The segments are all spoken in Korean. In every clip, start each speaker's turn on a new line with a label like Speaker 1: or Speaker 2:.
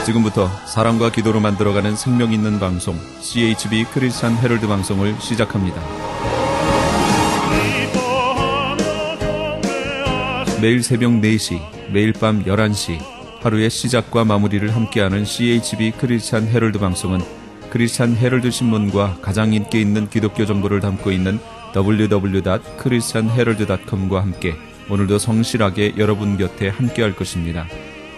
Speaker 1: 지금부터 사랑과 기도로 만들어가는 생명 있는 방송 CHB 크리스찬 헤럴드 방송을 시작합니다. 매일 새벽 4시, 매일 밤 11시 하루의 시작과 마무리를 함께하는 CHB 크리스찬 헤럴드 방송은 크리스찬 헤럴드 신문과 가장 인기 있는 기독교 정보를 담고 있는 www.christianherald.com과 함께 오늘도 성실하게 여러분 곁에 함께할 것입니다.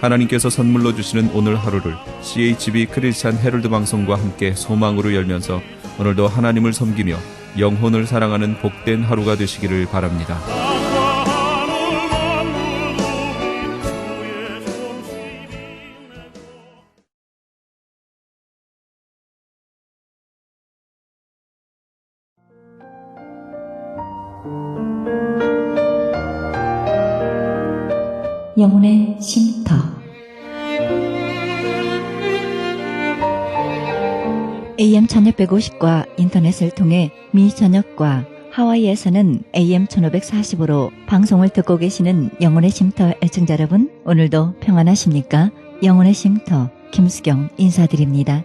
Speaker 1: 하나님께서 선물로 주시는 오늘 하루를 CHB 크리스찬 헤럴드 방송과 함께 소망으로 열면서 오늘도 하나님을 섬기며 영혼을 사랑하는 복된 하루가 되시기를 바랍니다.
Speaker 2: 영혼의 쉼터. AM 1650과 인터넷을 통해 미 전역과 하와이에서는 AM 1540으로 방송을 듣고 계시는 영혼의 쉼터 애청자 여러분, 오늘도 평안하십니까? 영혼의 쉼터 김수경 인사드립니다.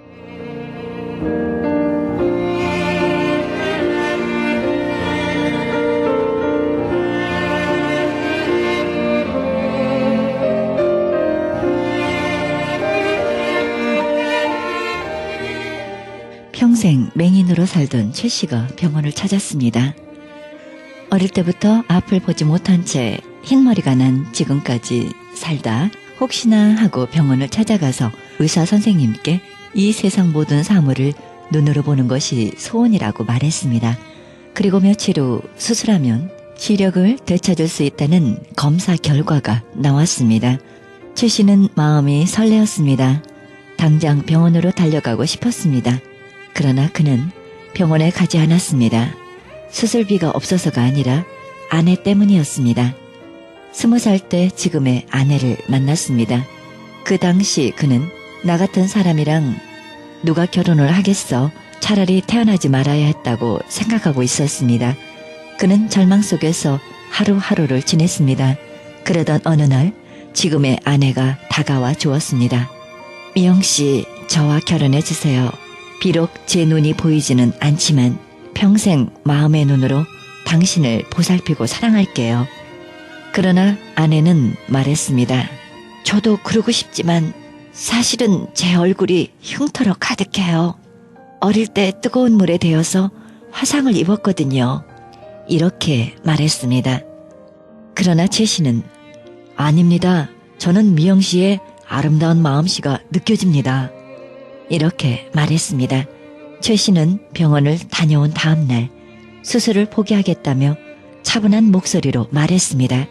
Speaker 2: 평생 맹인으로 살던 최 씨가 병원을 찾았습니다. 어릴 때부터 앞을 보지 못한 채 흰머리가 난 지금까지 살다 혹시나 하고 병원을 찾아가서 의사 선생님께 이 세상 모든 사물을 눈으로 보는 것이 소원이라고 말했습니다. 그리고 며칠 후 수술하면 시력을 되찾을 수 있다는 검사 결과가 나왔습니다. 최 씨는 마음이 설레었습니다. 당장 병원으로 달려가고 싶었습니다. 그러나 그는 병원에 가지 않았습니다. 수술비가 없어서가 아니라 아내 때문이었습니다. 20살 때 지금의 아내를 만났습니다. 그 당시 그는 나 같은 사람이랑 누가 결혼을 하겠어? 차라리 태어나지 말아야 했다고 생각하고 있었습니다. 그는 절망 속에서 하루하루를 지냈습니다. 그러던 어느 날 지금의 아내가 다가와 주었습니다. 미영 씨, 저와 결혼해 주세요. 비록 제 눈이 보이지는 않지만 평생 마음의 눈으로 당신을 보살피고 사랑할게요. 그러나 아내는 말했습니다. 저도 그러고 싶지만 사실은 제 얼굴이 흉터로 가득해요. 어릴 때 뜨거운 물에 데워서 화상을 입었거든요. 이렇게 말했습니다. 그러나 최 씨는 아닙니다. 저는 미영 씨의 아름다운 마음씨가 느껴집니다. 이렇게 말했습니다. 최 씨는 병원을 다녀온 다음 날 수술을 포기하겠다며 차분한 목소리로 말했습니다.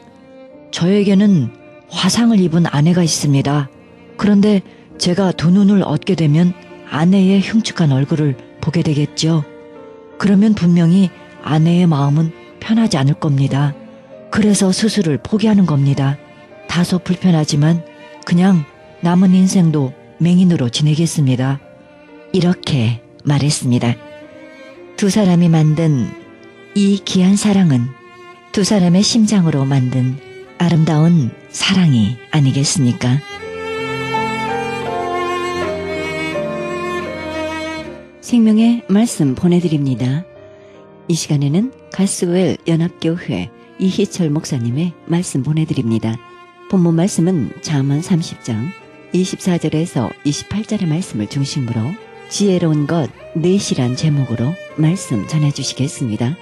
Speaker 2: 저에게는 화상을 입은 아내가 있습니다. 그런데 제가 두 눈을 얻게 되면 아내의 흉측한 얼굴을 보게 되겠죠. 그러면 분명히 아내의 마음은 편하지 않을 겁니다. 그래서 수술을 포기하는 겁니다. 다소 불편하지만 그냥 남은 인생도 맹인으로 지내겠습니다. 이렇게 말했습니다. 두 사람이 만든 이 귀한 사랑은 두 사람의 심장으로 만든 아름다운 사랑이 아니겠습니까? 생명의 말씀 보내드립니다. 이 시간에는 가스웰 연합교회 이희철 목사님의 말씀 보내드립니다. 본문 말씀은 잠언 30장 24절에서 28절의 말씀을 중심으로 지혜로운 것 넷이란 제목으로 말씀 전해주시겠습니다.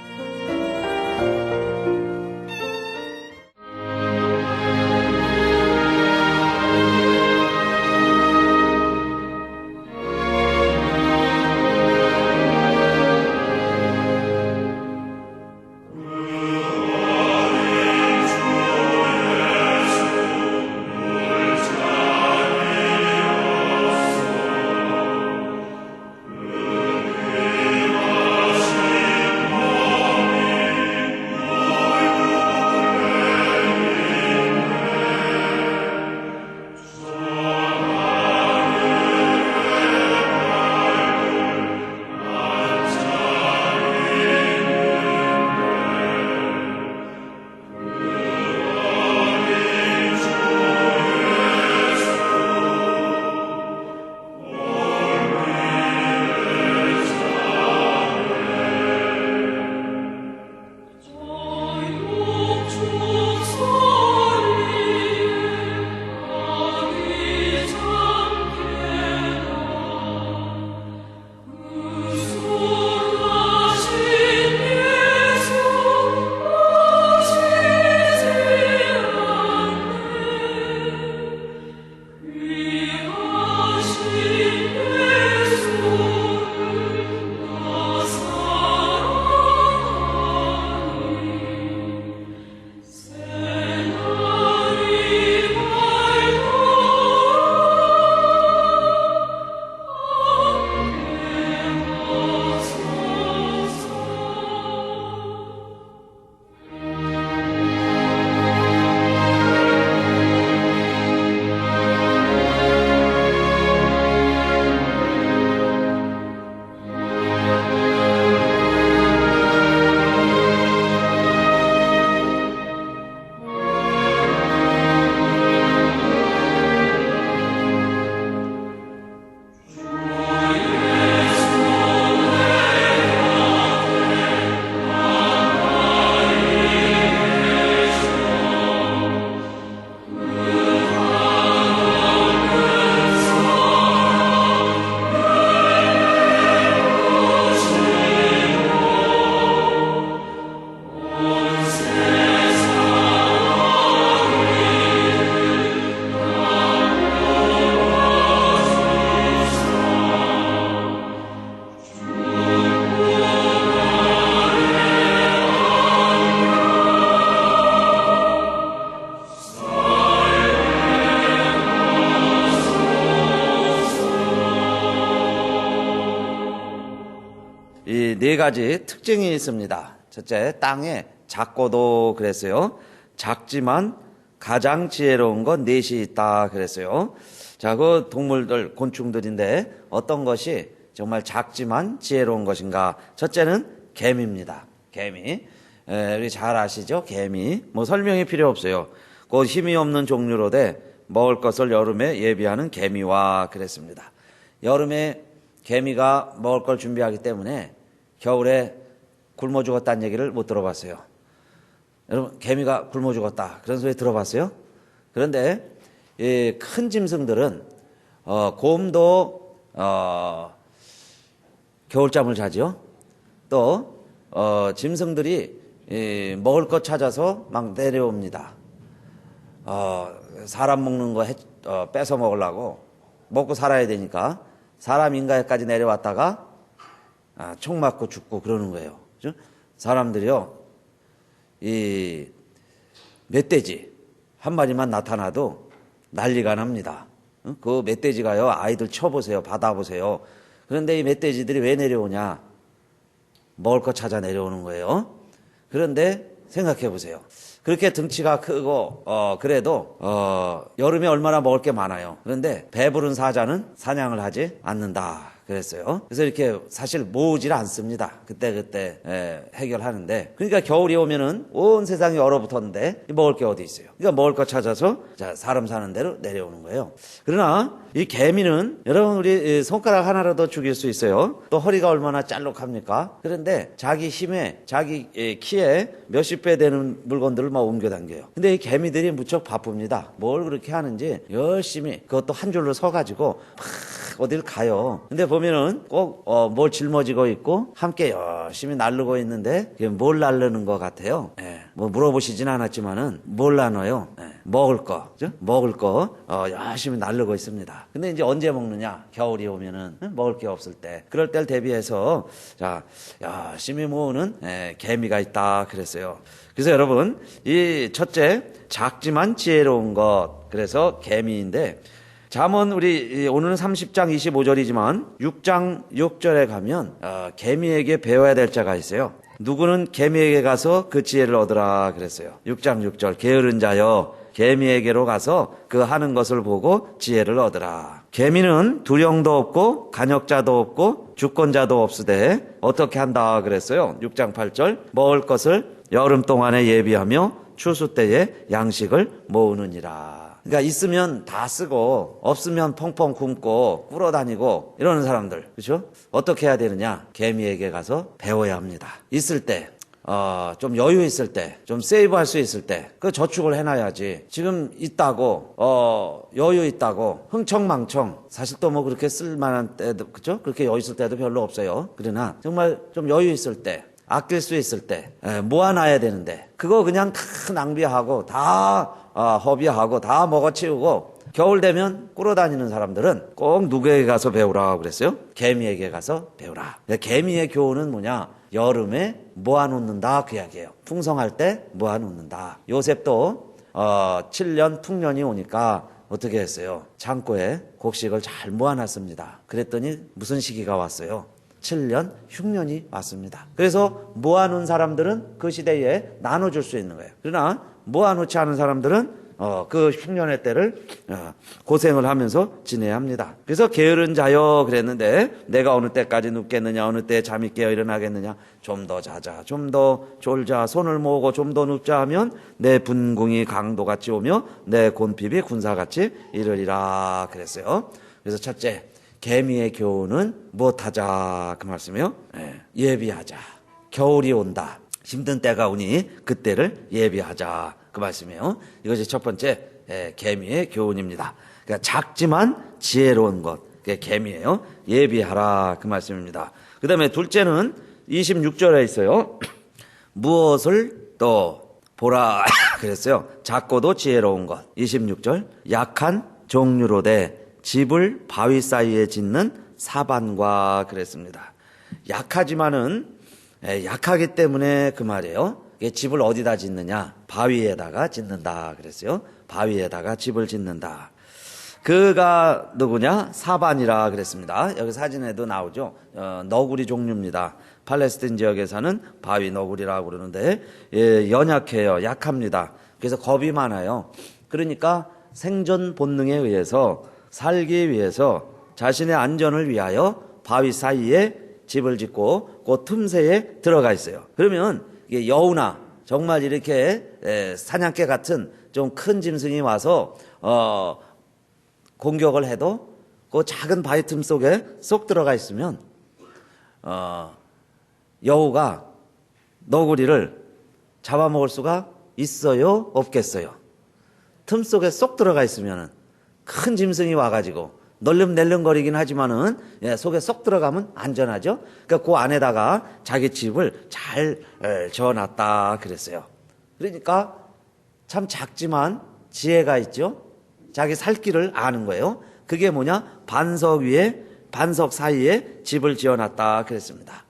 Speaker 3: 이 네 가지 특징이 있습니다. 첫째, 땅에 작고도 그랬어요. 작지만 가장 지혜로운 건 넷이 있다 그랬어요. 자, 그 동물들, 곤충들인데 어떤 것이 정말 작지만 지혜로운 것인가? 첫째는 개미입니다. 개미. 우리 잘 아시죠? 개미. 뭐 설명이 필요 없어요. 그 힘이 없는 종류로 돼 먹을 것을 여름에 예비하는 개미와 그랬습니다. 여름에 개미가 먹을 걸 준비하기 때문에 겨울에 굶어 죽었다는 얘기를 못 들어봤어요. 여러분, 개미가 굶어 죽었다 그런 소리 들어봤어요? 그런데 이 큰 짐승들은 곰도 겨울잠을 자죠. 또 짐승들이 먹을 것 찾아서 막 내려옵니다. 사람 먹는 거 뺏어 먹으려고 먹고 살아야 되니까 사람 인가에까지 내려왔다가 총 맞고 죽고 그러는 거예요. 그죠? 사람들이요, 이 멧돼지 한 마리만 나타나도 난리가 납니다. 그 멧돼지가요, 아이들 쳐보세요, 받아보세요. 그런데 이 멧돼지들이 왜 내려오냐? 먹을 거 찾아 내려오는 거예요. 그런데 생각해 보세요. 그렇게 등치가 크고 그래도 여름에 얼마나 먹을 게 많아요. 그런데 배부른 사자는 사냥을 하지 않는다 그랬어요. 그래서 이렇게 사실 모으질 않습니다. 그때 해결하는데, 그러니까 겨울이 오면은 온 세상이 얼어붙었는데 먹을 게 어디 있어요. 그러니까 먹을 거 찾아서 사람 사는 대로 내려오는 거예요. 그러나 이 개미는 여러분, 우리 손가락 하나라도 죽일 수 있어요. 또 허리가 얼마나 짤록합니까? 그런데 자기 힘에, 자기 키에 몇십 배 되는 물건들을 막 옮겨당겨요. 근데 이 개미들이 무척 바쁩니다. 뭘 그렇게 하는지 열심히, 그것도 한 줄로 서가지고 막 어딜 가요. 근데 보면은 꼭 뭘 짊어지고 있고 함께 열심히 나르고 있는데, 그게 뭘 나르는 것 같아요? 뭐 물어보시진 않았지만은 뭘 나눠요? 먹을 거, 그죠? 먹을 거 열심히 나르고 있습니다. 근데 이제 언제 먹느냐? 겨울이 오면은 먹을 게 없을 때, 그럴 때를 대비해서 자, 열심히 모으는 개미가 있다 그랬어요. 그래서 여러분, 이 첫째, 작지만 지혜로운 것, 그래서 개미인데, 잠언, 우리 오늘은 30장 25절이지만 6장 6절에 가면 개미에게 배워야 될 자가 있어요. 누구는 개미에게 가서 그 지혜를 얻으라 그랬어요. 6장 6절, 게으른 자여 개미에게로 가서 그 하는 것을 보고 지혜를 얻으라. 개미는 두령도 없고 간역자도 없고 주권자도 없으되 어떻게 한다 그랬어요. 6장 8절, 먹을 것을 여름 동안에 예비하며 추수 때에 양식을 모으느니라. 그러니까 있으면 다 쓰고 없으면 펑펑 굶고 꿇어다니고 이러는 사람들, 그렇죠? 어떻게 해야 되느냐? 개미에게 가서 배워야 합니다. 있을 때, 좀 여유 있을 때, 좀 세이브할 수 있을 때, 그 저축을 해놔야지. 지금 있다고, 여유 있다고, 흥청망청, 사실 또 뭐 그렇게 쓸만한 때도, 그죠? 그렇게 여유 있을 때도 별로 없어요. 그러나 정말 좀 여유 있을 때, 아낄 수 있을 때, 모아놔야 되는데, 그거 그냥 다 낭비하고, 다 허비하고, 다 먹어치우고, 겨울 되면 꿇어다니는 사람들은 꼭 누구에게 가서 배우라고 그랬어요? 개미에게 가서 배우라. 개미의 교훈은 뭐냐? 여름에 모아놓는다 그 이야기예요. 풍성할 때 모아놓는다. 요셉도 7년 풍년이 오니까 어떻게 했어요? 창고에 곡식을 잘 모아놨습니다. 그랬더니 무슨 시기가 왔어요? 7년, 흉년이 왔습니다. 그래서 모아놓은 사람들은 그 시대에 나눠줄 수 있는 거예요. 그러나 모아놓지 않은 사람들은 그 흉년의 때를 고생을 하면서 지내야 합니다. 그래서 게으른 자여 그랬는데, 내가 어느 때까지 눕겠느냐, 어느 때 잠이 깨어 일어나겠느냐, 좀 더 자자, 좀 더 졸자, 손을 모으고 좀 더 눕자 하면 내 분궁이 강도같이 오며 내 곤핍이 군사같이 이르리라 그랬어요. 그래서 첫째, 개미의 교훈은 무엇하자 그 말씀이요? 예비하자. 겨울이 온다, 힘든 때가 오니 그때를 예비하자 그 말씀이에요. 이것이 첫 번째 개미의 교훈입니다. 그러니까 작지만 지혜로운 것, 그게 개미예요. 예비하라 그 말씀입니다. 그 다음에 둘째는 26절에 있어요. 무엇을 또 보라 그랬어요. 작고도 지혜로운 것. 26절, 약한 종류로 돼 집을 바위 사이에 짓는 사반과 그랬습니다. 약하지만은 약하기 때문에 그 말이에요. 집을 어디다 짓느냐? 바위에다가 짓는다 그랬어요. 바위에다가 집을 짓는다. 그가 누구냐? 사반이라 그랬습니다. 여기 사진에도 나오죠. 너구리 종류입니다. 팔레스틴 지역에 사는 바위 너구리라고 그러는데 연약해요. 약합니다. 그래서 겁이 많아요. 그러니까 생존 본능에 의해서 살기 위해서 자신의 안전을 위하여 바위 사이에 집을 짓고 그 틈새에 들어가 있어요. 그러면 이게 여우나 정말 이렇게 사냥개 같은 좀 큰 짐승이 와서 공격을 해도 그 작은 바위 틈 속에 쏙 들어가 있으면 여우가 너구리를 잡아먹을 수가 있어요? 없겠어요? 틈 속에 쏙 들어가 있으면 큰 짐승이 와가지고 널름낼름거리긴 하지만은 속에 쏙 들어가면 안전하죠. 그러니까 그 안에다가 자기 집을 잘 지어놨다 그랬어요. 그러니까 참 작지만 지혜가 있죠. 자기 살 길을 아는 거예요. 그게 뭐냐? 반석 사이에 집을 지어놨다 그랬습니다.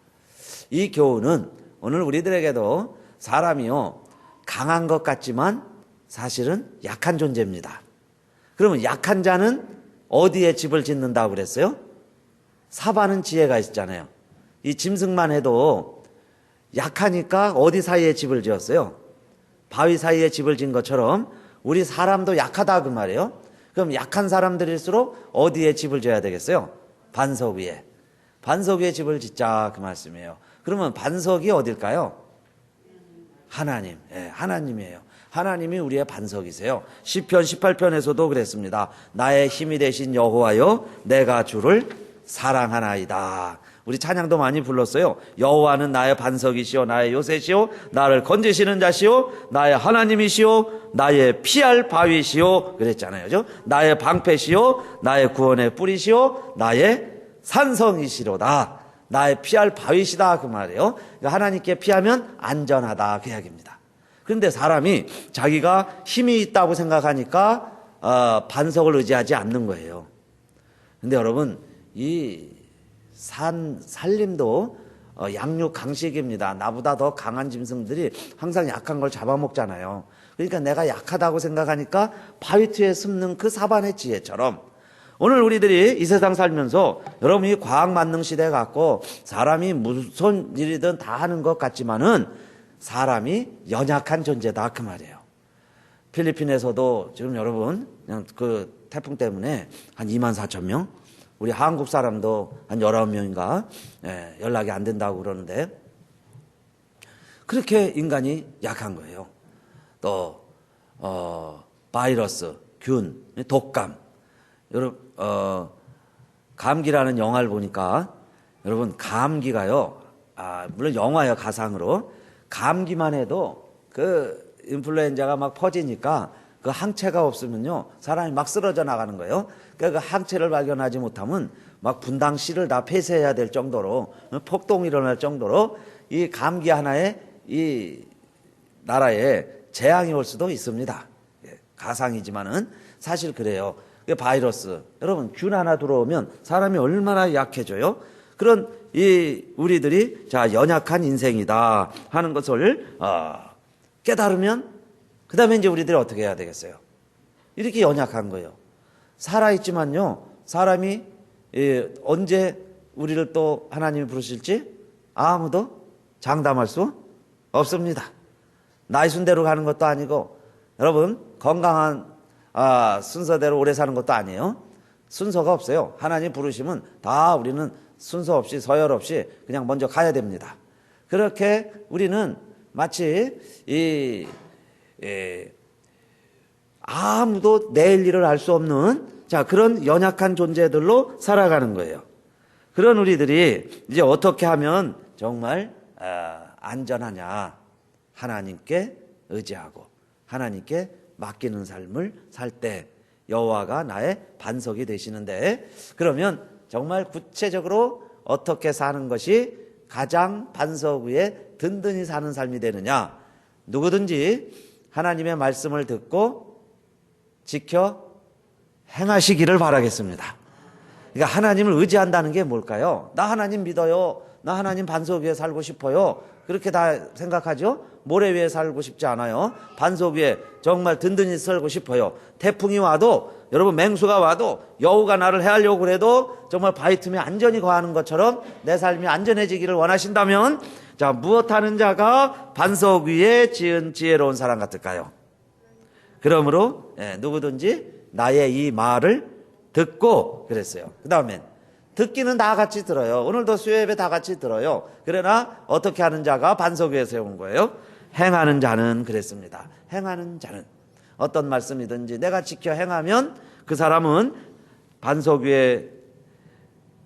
Speaker 3: 이 교훈은 오늘 우리들에게도 사람이요 강한 것 같지만 사실은 약한 존재입니다. 그러면 약한 자는 어디에 집을 짓는다고 그랬어요? 사바는 지혜가 있잖아요. 이 짐승만 해도 약하니까 어디 사이에 집을 지었어요? 바위 사이에 집을 지은 것처럼 우리 사람도 약하다 그 말이에요. 그럼 약한 사람들일수록 어디에 집을 지어야 되겠어요? 반석 위에. 반석 위에 집을 짓자 그 말씀이에요. 그러면 반석이 어딜까요? 하나님. 하나님이에요. 하나님이 우리의 반석이세요. 시편 18편에서도 그랬습니다. 나의 힘이 되신 여호와여 내가 주를 사랑하나이다. 우리 찬양도 많이 불렀어요. 여호와는 나의 반석이시오 나의 요새시오 나를 건지시는 자시오 나의 하나님이시오 나의 피할 바위시오 그랬잖아요. 그죠? 나의 방패시오 나의 구원의 뿌리시오 나의 산성이시로다. 나의 피할 바위시다 그 말이에요. 하나님께 피하면 안전하다 그 이야기입니다. 그런데 사람이 자기가 힘이 있다고 생각하니까 반석을 의지하지 않는 거예요. 근데 여러분 이 산림도 양육 강식입니다. 나보다 더 강한 짐승들이 항상 약한 걸 잡아먹잖아요. 그러니까 내가 약하다고 생각하니까 바위트에 숨는 그 사반의 지혜처럼 오늘 우리들이 이 세상 살면서 여러분이 과학만능 시대 같고 사람이 무슨 일이든 다 하는 것 같지만은 사람이 연약한 존재다 그 말이에요. 필리핀에서도 지금 여러분 그냥 그 태풍 때문에 한 24,000명 우리 한국 사람도 한 19명인가 연락이 안 된다고 그러는데 그렇게 인간이 약한 거예요. 또 바이러스, 균, 독감. 여러분 감기라는 영화를 보니까 여러분 감기가요. 물론 영화예요 가상으로. 감기만 해도 그 인플루엔자가 막 퍼지니까 그 항체가 없으면요 사람이 막 쓰러져 나가는 거예요. 그러니까 그 항체를 발견하지 못하면 막 분당 씨를 다 폐쇄해야 될 정도로 폭동이 일어날 정도로 이 감기 하나에 이 나라에 재앙이 올 수도 있습니다. 가상이지만은 사실 그래요. 바이러스 여러분 균 하나 들어오면 사람이 얼마나 약해져요. 그런 이 우리들이 자 연약한 인생이다 하는 것을 깨달으면 그 다음에 이제 우리들이 어떻게 해야 되겠어요? 이렇게 연약한 거예요. 살아있지만요, 사람이 언제 우리를 또 하나님이 부르실지 아무도 장담할 수 없습니다. 나이 순대로 가는 것도 아니고, 여러분, 건강한 순서대로 오래 사는 것도 아니에요. 순서가 없어요. 하나님 부르시면 다 우리는 순서 없이 서열 없이 그냥 먼저 가야 됩니다. 그렇게 우리는 마치 아무도 내일 일을 알 수 없는 그런 연약한 존재들로 살아가는 거예요. 그런 우리들이 이제 어떻게 하면 정말 안전하냐? 하나님께 의지하고 하나님께 맡기는 삶을 살 때 여호와가 나의 반석이 되시는데 그러면 정말 구체적으로 어떻게 사는 것이 가장 반석 위에 든든히 사는 삶이 되느냐? 누구든지 하나님의 말씀을 듣고 지켜 행하시기를 바라겠습니다. 그러니까 하나님을 의지한다는 게 뭘까요? 나 하나님 믿어요. 나 하나님 반석 위에 살고 싶어요. 그렇게 다 생각하죠? 모래 위에 살고 싶지 않아요. 반석 위에 정말 든든히 살고 싶어요. 태풍이 와도 여러분 맹수가 와도 여우가 나를 해하려고 그래도 정말 바위 틈에 안전히 거하는 것처럼 내 삶이 안전해지기를 원하신다면 자, 무엇하는 자가 반석 위에 지은 지혜로운 사람 같을까요? 그러므로 누구든지 나의 이 말을 듣고 그랬어요. 그 다음엔 듣기는 다 같이 들어요. 오늘도 수요예배 다 같이 들어요. 그러나 어떻게 하는 자가 반석 위에 세운 거예요? 행하는 자는 그랬습니다. 행하는 자는 어떤 말씀이든지 내가 지켜 행하면 그 사람은 반석 위에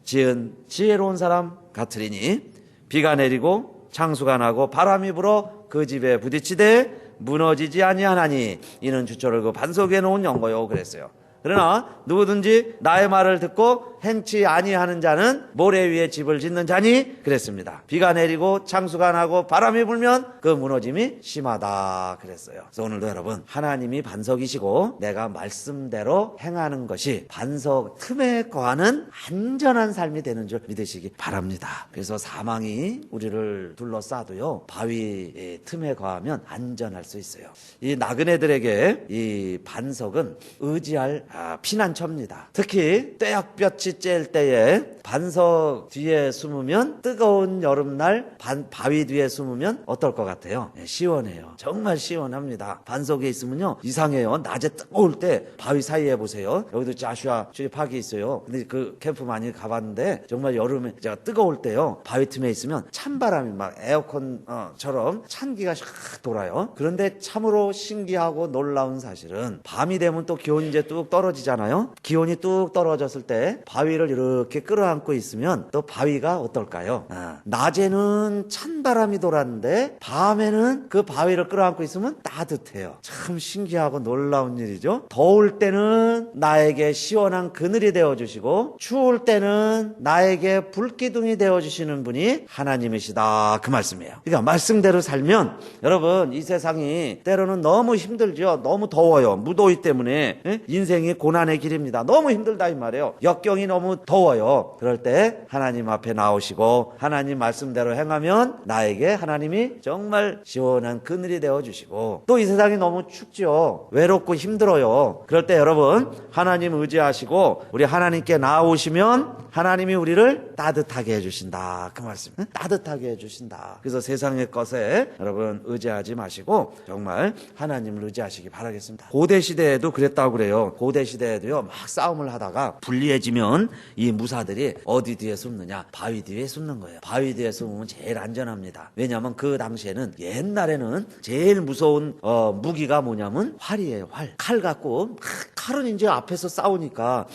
Speaker 3: 지은 지혜로운 사람 같으리니 비가 내리고 창수가 나고 바람이 불어 그 집에 부딪히되 무너지지 아니하나니 이는 주초를 그 반석 위에 놓은 연거요 그랬어요. 그러나 누구든지 나의 말을 듣고 행치 아니하는 자는 모래 위에 집을 짓는 자니 그랬습니다. 비가 내리고 창수가 나고 바람이 불면 그 무너짐이 심하다 그랬어요. 그래서 오늘도 여러분 하나님이 반석이시고 내가 말씀대로 행하는 것이 반석 틈에 거하는 안전한 삶이 되는 줄 믿으시기 바랍니다. 그래서 사망이 우리를 둘러싸도요 바위 틈에 거하면 안전할 수 있어요. 이 나그네들에게 이 반석은 의지할 피난처입니다. 특히 떼약볕이 쬐일 때에 반석 뒤에 숨으면 뜨거운 여름날 바위 뒤에 숨으면 어떨 것 같아요? 시원해요. 정말 시원합니다. 반석에 있으면요 이상해요. 낮에 뜨거울 때 바위 사이에 보세요. 여기도 자슈아 주립학이 있어요. 근데 그 캠프 많이 가봤는데 정말 여름에 제가 뜨거울 때요 바위 틈에 있으면 찬바람이 막 에어컨처럼 찬기가 샥 돌아요. 그런데 참으로 신기하고 놀라운 사실은 밤이 되면 또 기온이 이제 뚝 떨어지잖아요. 기온이 뚝 떨어졌을 때 바위를 이렇게 끌어안고 있으면 또 바위가 어떨까요? 낮에는 찬바람이 돌았는데 밤에는 그 바위를 끌어안고 있으면 따뜻해요. 참 신기하고 놀라운 일이죠. 더울 때는 나에게 시원한 그늘이 되어주시고 추울 때는 나에게 불기둥이 되어주시는 분이 하나님이시다 그 말씀이에요. 그러니까 말씀대로 살면 여러분 이 세상이 때로는 너무 힘들죠. 너무 더워요. 무더위 때문에 인생이 고난의 길입니다. 너무 힘들다 이 말이에요. 역경이 너무 더워요. 그럴 때 하나님 앞에 나오시고 하나님 말씀대로 행하면 나에게 하나님이 정말 시원한 그늘이 되어주시고 또 이 세상이 너무 춥죠. 외롭고 힘들어요. 그럴 때 여러분 하나님 의지하시고 우리 하나님께 나오시면 하나님이 우리를 따뜻하게 해주신다 그 말씀. 따뜻하게 해주신다. 그래서 세상의 것에 여러분 의지하지 마시고 정말 하나님을 의지하시기 바라겠습니다. 고대 시대에도 그랬다고 그래요. 고대 시대에도요 막 싸움을 하다가 불리해지면 이 무사들이 어디 뒤에 숨느냐? 바위 뒤에 숨는 거예요. 바위 뒤에 숨으면 제일 안전합니다. 왜냐하면 그 당시에는 옛날에는 제일 무서운 무기가 뭐냐면 활이에요. 활. 칼 갖고 칼은 이제 앞에서 싸우니까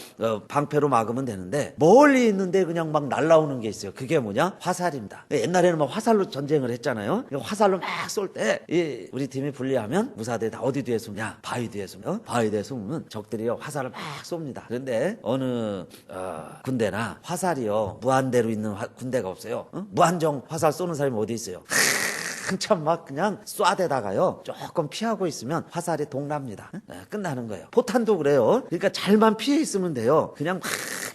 Speaker 3: 방패로 막으면 되는데 멀리 있는데 그냥 막 날라오는 게 있어요. 그게 뭐냐? 화살입니다. 옛날에는 막 화살로 전쟁을 했잖아요. 화살로 막 쏠 때 우리 팀이 불리하면 무사들이 다 어디 뒤에 숨냐? 바위 뒤에 숨어요. 바위 뒤에 숨으면 적들이 화살을 막 쏩니다. 그런데 어느 군대나 화살이요 무한대로 있는 군대가 없어요. 무한정 화살 쏘는 사람이 어디 있어요? 한참 막 그냥 쏴대다가요 조금 피하고 있으면 화살이 동납니다. 끝나는 거예요. 포탄도 그래요. 그러니까 잘만 피해 있으면 돼요. 그냥 막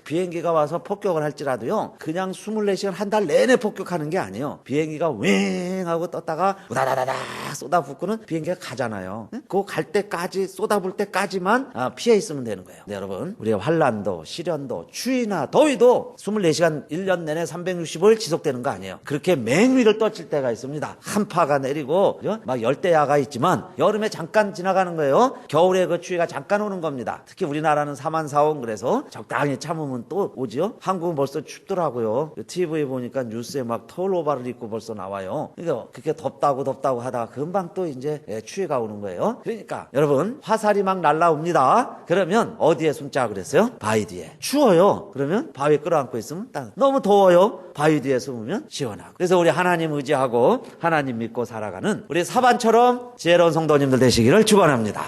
Speaker 3: 비행기가 와서 폭격을 할지라도요 그냥 24시간 한 달 내내 폭격하는 게 아니에요. 비행기가 웽 하고 떴다가 우다다다다 쏟아붓고는 비행기가 가잖아요. 그거 갈 때까지 쏟아불 때까지만 피해 있으면 되는 거예요. 네, 여러분 우리의 환난도 시련도 추위나 더위도 24시간 1년 내내 365일 지속되는 거 아니에요. 그렇게 맹위를 떨칠 때가 있습니다. 한파가 내리고 막 열대야가 있지만 여름에 잠깐 지나가는 거예요. 겨울에 그 추위가 잠깐 오는 겁니다. 특히 우리나라는 사만사온 그래서 적당히 참으면 또 오지요. 한국은 벌써 춥더라고요. TV 보니까 뉴스에 막 털오바를 입고 벌써 나와요. 그러니까 그렇게 덥다고 하다가 금방 또 이제 추위가 오는 거예요. 그러니까 여러분 화살이 막 날라옵니다. 그러면 어디에 숨자 그랬어요? 바위 뒤에. 추워요. 그러면 바위 끌어안고 있으면 너무 더워요. 바위 뒤에 숨으면 시원하고. 그래서 우리 하나님 의지하고 하나님 믿고 살아가는 우리 사반처럼 지혜로운 성도님들 되시기를 축원합니다.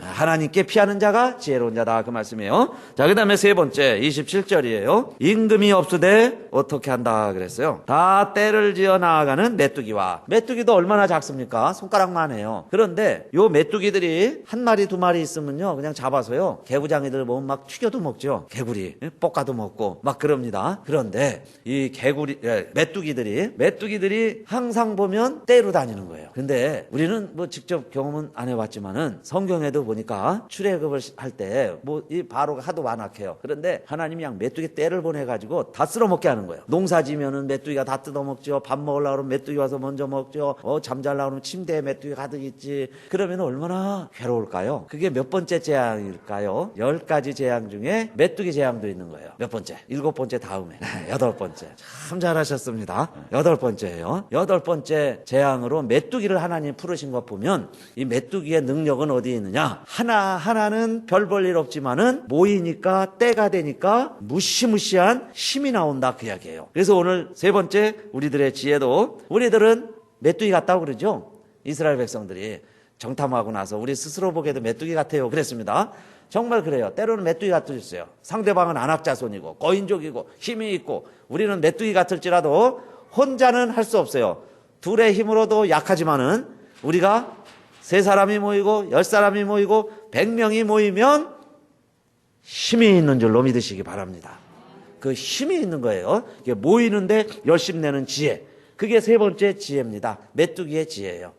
Speaker 3: 하나님께 피하는 자가 지혜로운 자다 그 말씀이에요. 자, 그 다음에 세 번째 27절이에요. 임금이 없으되 어떻게 한다 그랬어요. 다 때를 지어 나아가는 메뚜기와 메뚜기도 얼마나 작습니까? 손가락만 해요. 그런데 요 메뚜기들이 한 마리 두 마리 있으면요 그냥 잡아서요 개구장이들 보면 막 튀겨도 먹죠. 개구리 볶아도 먹고 막 그럽니다. 그런데 이 메뚜기들이 항상 보면 떼로 다니는 거예요. 근데 우리는 뭐 직접 경험은 안 해봤지만은 성경에도 보니까 보니까 출애굽을 할 때 뭐 이 바로가 하도 완악해요. 그런데 하나님이 그냥 메뚜기 떼를 보내가지고 다 쓸어먹게 하는 거예요. 농사지면은 메뚜기가 다 뜯어먹죠. 밥 먹으려고 그러면 메뚜기 와서 먼저 먹죠. 잠자려고 그러면 침대에 메뚜기 가득 있지. 그러면 얼마나 괴로울까요? 그게 몇 번째 재앙일까요? 10가지 재앙 중에 메뚜기 재앙도 있는 거예요. 몇 번째? 7번째 다음에 8번째. 참 잘하셨습니다. 8번째예요. 8번째 재앙으로 메뚜기를 하나님 풀으신 것 보면 이 메뚜기의 능력은 어디에 있느냐? 하나하나는 별 볼 일 없지만은 모이니까 때가 되니까 무시무시한 힘이 나온다 그 이야기예요. 그래서 오늘 3번째 우리들의 지혜도 우리들은 메뚜기 같다고 그러죠. 이스라엘 백성들이 정탐하고 나서 우리 스스로 보기에도 메뚜기 같아요 그랬습니다. 정말 그래요. 때로는 메뚜기 같으셨어요. 상대방은 안악자손이고 거인족이고 힘이 있고 우리는 메뚜기 같을지라도 혼자는 할 수 없어요. 둘의 힘으로도 약하지만은 우리가 3사람이 모이고 10사람이 모이고 100명이 모이면 힘이 있는 줄로 믿으시기 바랍니다. 그 힘이 있는 거예요. 이게 모이는데 열심 내는 지혜. 그게 3번째 지혜입니다. 메뚜기의 지혜예요.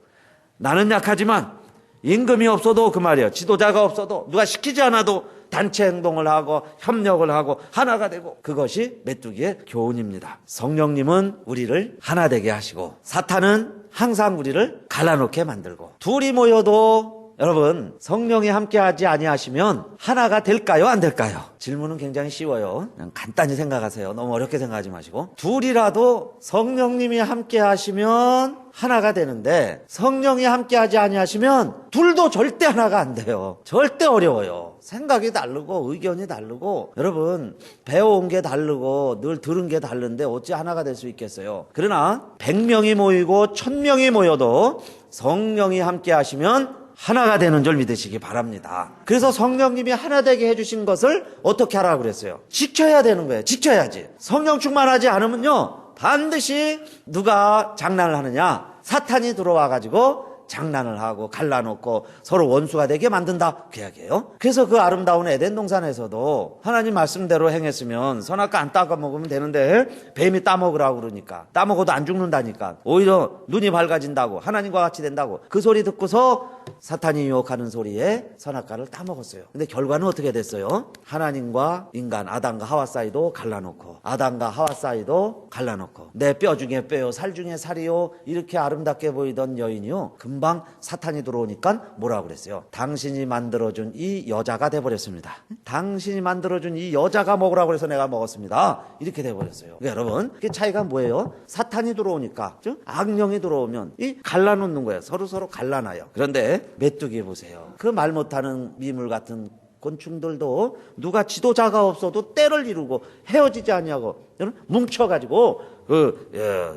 Speaker 3: 나는 약하지만 임금이 없어도 그 말이에요. 지도자가 없어도 누가 시키지 않아도 단체 행동을 하고 협력을 하고 하나가 되고 그것이 메뚜기의 교훈입니다. 성령님은 우리를 하나 되게 하시고 사탄은 항상 우리를 갈라놓게 만들고 둘이 모여도 여러분 성령이 함께하지 아니하시면 하나가 될까요? 안 될까요? 질문은 굉장히 쉬워요. 그냥 간단히 생각하세요. 너무 어렵게 생각하지 마시고 둘이라도 성령님이 함께하시면 하나가 되는데 성령이 함께하지 아니하시면 둘도 절대 하나가 안 돼요. 절대 어려워요. 생각이 다르고 의견이 다르고 여러분 배워온 게 다르고 늘 들은 게 다른데 어찌 하나가 될 수 있겠어요. 그러나 100명이 모이고 1000명이 모여도 성령이 함께하시면 하나가 되는 줄 믿으시기 바랍니다. 그래서 성령님이 하나 되게 해주신 것을 어떻게 하라고 그랬어요? 지켜야 되는 거예요. 지켜야지. 성령 충만하지 않으면요 반드시 누가 장난을 하느냐? 사탄이 들어와가지고 장난을 하고 갈라놓고 서로 원수가 되게 만든다 그 이야기예요. 그래서 그 아름다운 에덴 동산에서도 하나님 말씀대로 행했으면 선악과 안 따가 먹으면 되는데 뱀이 따먹으라고 그러니까 따먹어도 안 죽는다니까 오히려 눈이 밝아진다고 하나님과 같이 된다고 그 소리 듣고서 사탄이 유혹하는 소리에 선악과를 따먹었어요. 근데 결과는 어떻게 됐어요? 하나님과 인간 아담과 하와 사이도 갈라놓고 아담과 하와 사이도 갈라놓고 내 뼈 중에 뼈요 살 중에 살이요 이렇게 아름답게 보이던 여인이요 금방 사탄이 들어오니까 뭐라고 그랬어요? 당신이 만들어준 이 여자가 돼버렸습니다. 당신이 만들어준 이 여자가 먹으라고 해서 내가 먹었습니다. 이렇게 돼버렸어요. 그러니까 여러분 그 차이가 뭐예요? 사탄이 들어오니까 악령이 들어오면 이 갈라놓는 거예요. 서로 갈라놔요. 그런데 메뚜기 보세요. 그 말 못하는 미물 같은 곤충들도 누가 지도자가 없어도 때를 이루고 헤어지지 않냐고 뭉쳐가지고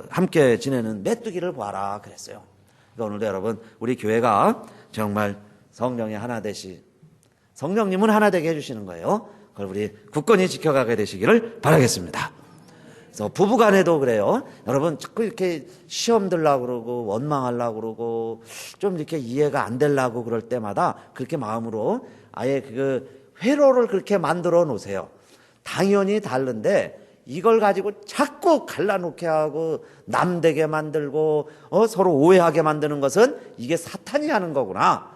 Speaker 3: 함께 지내는 메뚜기를 보아라 그랬어요. 그러니까 오늘도 여러분 우리 교회가 정말 성령이 하나 되시 성령님은 하나 되게 해주시는 거예요. 그걸 우리 굳건히 지켜가게 되시기를 바라겠습니다. 그래서 부부간에도 그래요. 여러분 자꾸 이렇게 시험 들라고 그러고 원망하려고 그러고 좀 이렇게 이해가 안 되려고 그럴 때마다 그렇게 마음으로 아예 그 회로를 그렇게 만들어 놓으세요. 당연히 다른데 이걸 가지고 자꾸 갈라놓게 하고 남되게 만들고 서로 오해하게 만드는 것은 이게 사탄이 하는 거구나.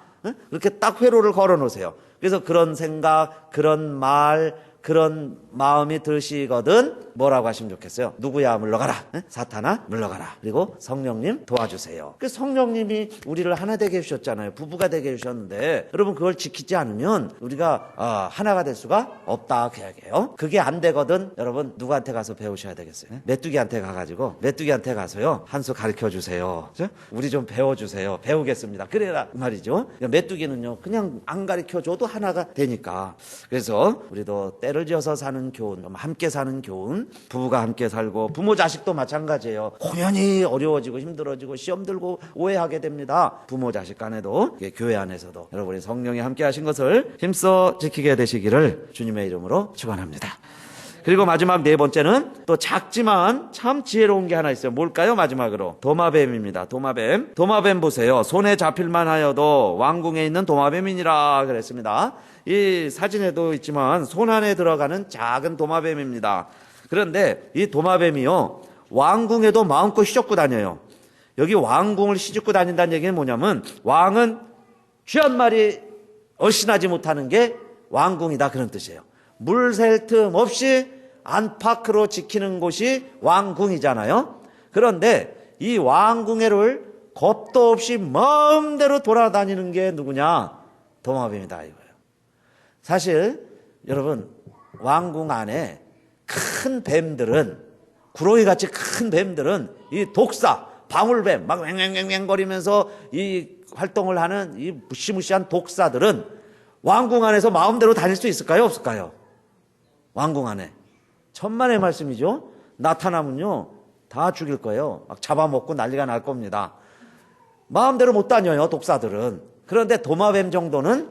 Speaker 3: 그렇게 딱 회로를 걸어 놓으세요. 그래서 그런 생각, 그런 말, 그런 마음이 드시거든 뭐라고 하시면 좋겠어요? 누구야 물러가라. 사탄아 물러가라. 그리고 성령님 도와주세요. 그 성령님이 우리를 하나 되게 해주셨잖아요. 부부가 되게 해주셨는데 여러분 그걸 지키지 않으면 우리가 하나가 될 수가 없다 그 이야기예요. 그게 안 되거든 여러분 누구한테 가서 배우셔야 되겠어요? 메뚜기한테 가가지고 메뚜기한테 가서요 한 수 가르쳐주세요. 우리 좀 배워주세요. 배우겠습니다. 그래라 말이죠. 메뚜기는요 그냥 안 가르쳐줘도 하나가 되니까. 그래서 우리도 때를 지어서 사는 교훈, 함께 사는 교훈, 부부가 함께 살고 부모 자식도 마찬가지예요. 공연히 어려워지고 힘들어지고 시험 들고 오해하게 됩니다. 부모 자식 간에도 교회 안에서도 여러분이 성령이 함께 하신 것을 힘써 지키게 되시기를 주님의 이름으로 축원합니다. 그리고 마지막 4번째는 또 작지만 참 지혜로운 게 하나 있어요. 뭘까요? 마지막으로 도마뱀입니다. 도마뱀 보세요. 손에 잡힐만 하여도 왕궁에 있는 도마뱀이니라 그랬습니다. 이 사진에도 있지만 손 안에 들어가는 작은 도마뱀입니다. 그런데 이 도마뱀이요 왕궁에도 마음껏 휘젓고 다녀요. 여기 왕궁을 휘젓고 다닌다는 얘기는 뭐냐면 왕은 쥐 한 마리 얼씬하지 못하는 게 왕궁이다, 그런 뜻이에요. 물 셀 틈 없이 안팎으로 지키는 곳이 왕궁이잖아요. 그런데 이 왕궁회를 겁도 없이 마음대로 돌아다니는 게 누구냐? 도마뱀이다 이거예요. 사실 여러분, 왕궁 안에 큰 뱀들은, 구렁이같이 큰 뱀들은 이 독사, 방울뱀 막 맹맹맹맹거리면서 이 활동을 하는 이 무시무시한 독사들은 왕궁 안에서 마음대로 다닐 수 있을까요? 없을까요? 왕궁 안에. 천만의 말씀이죠. 나타나면요 다 죽일 거예요. 막 잡아먹고 난리가 날 겁니다. 마음대로 못 다녀요, 독사들은. 그런데 도마뱀 정도는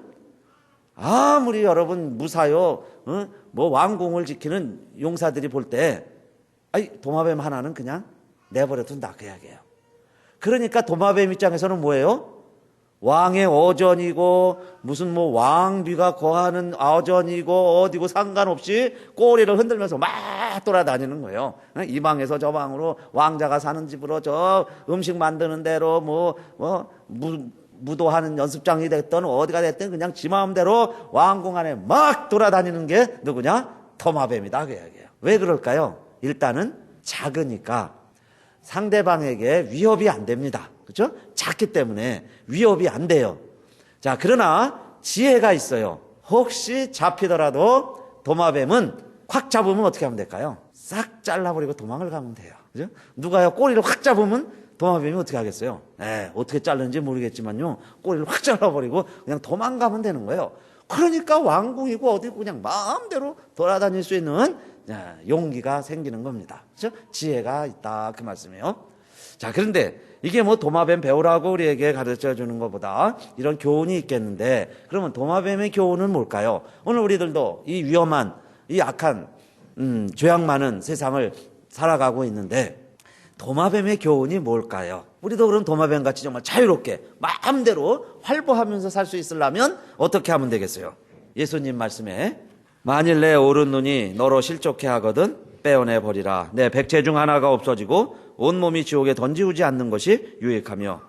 Speaker 3: 아무리 여러분 무사요, 뭐 왕궁을 지키는 용사들이 볼 때, 아이 도마뱀 하나는 그냥 내버려 둔다, 그 이야기예요. 그러니까 도마뱀 입장에서는 뭐예요? 왕의 어전이고 무슨 뭐 왕비가 거하는 어전이고 어디고 상관없이 꼬리를 흔들면서 막 돌아다니는 거예요. 이 방에서 저 방으로, 왕자가 사는 집으로, 저 음식 만드는 대로, 무도하는 연습장이 됐든 어디가 됐든 그냥 지 마음대로 왕궁 안에 막 돌아다니는 게 누구냐? 도마뱀이다, 그 이야기예요. 왜 그럴까요? 일단은 작으니까 상대방에게 위협이 안 됩니다. 그렇죠? 작기 때문에 위협이 안 돼요. 자, 그러나 지혜가 있어요. 혹시 잡히더라도 도마뱀은 확 잡으면 어떻게 하면 될까요? 싹 잘라버리고 도망을 가면 돼요. 그죠? 누가요 꼬리를 확 잡으면 도마뱀이 어떻게 하겠어요? 어떻게 자르는지 모르겠지만요, 꼬리를 확 잘라버리고 그냥 도망가면 되는 거예요. 그러니까 왕궁이고 어디고 그냥 마음대로 돌아다닐 수 있는 용기가 생기는 겁니다. 그렇죠? 지혜가 있다, 그 말씀이에요. 자, 그런데 이게 뭐 도마뱀 배우라고 우리에게 가르쳐 주는 것보다 이런 교훈이 있겠는데, 그러면 도마뱀의 교훈은 뭘까요? 오늘 우리들도 이 위험한, 이 악한, 죄악 많은 세상을 살아가고 있는데 도마뱀의 교훈이 뭘까요? 우리도 그럼 도마뱀같이 정말 자유롭게 마음대로 활보하면서 살 수 있으려면 어떻게 하면 되겠어요? 예수님 말씀에 만일 내 오른눈이 너로 실족해 하거든 빼어내 버리라. 내 백체 중 하나가 없어지고 온몸이 지옥에 던지우지 않는 것이 유익하며,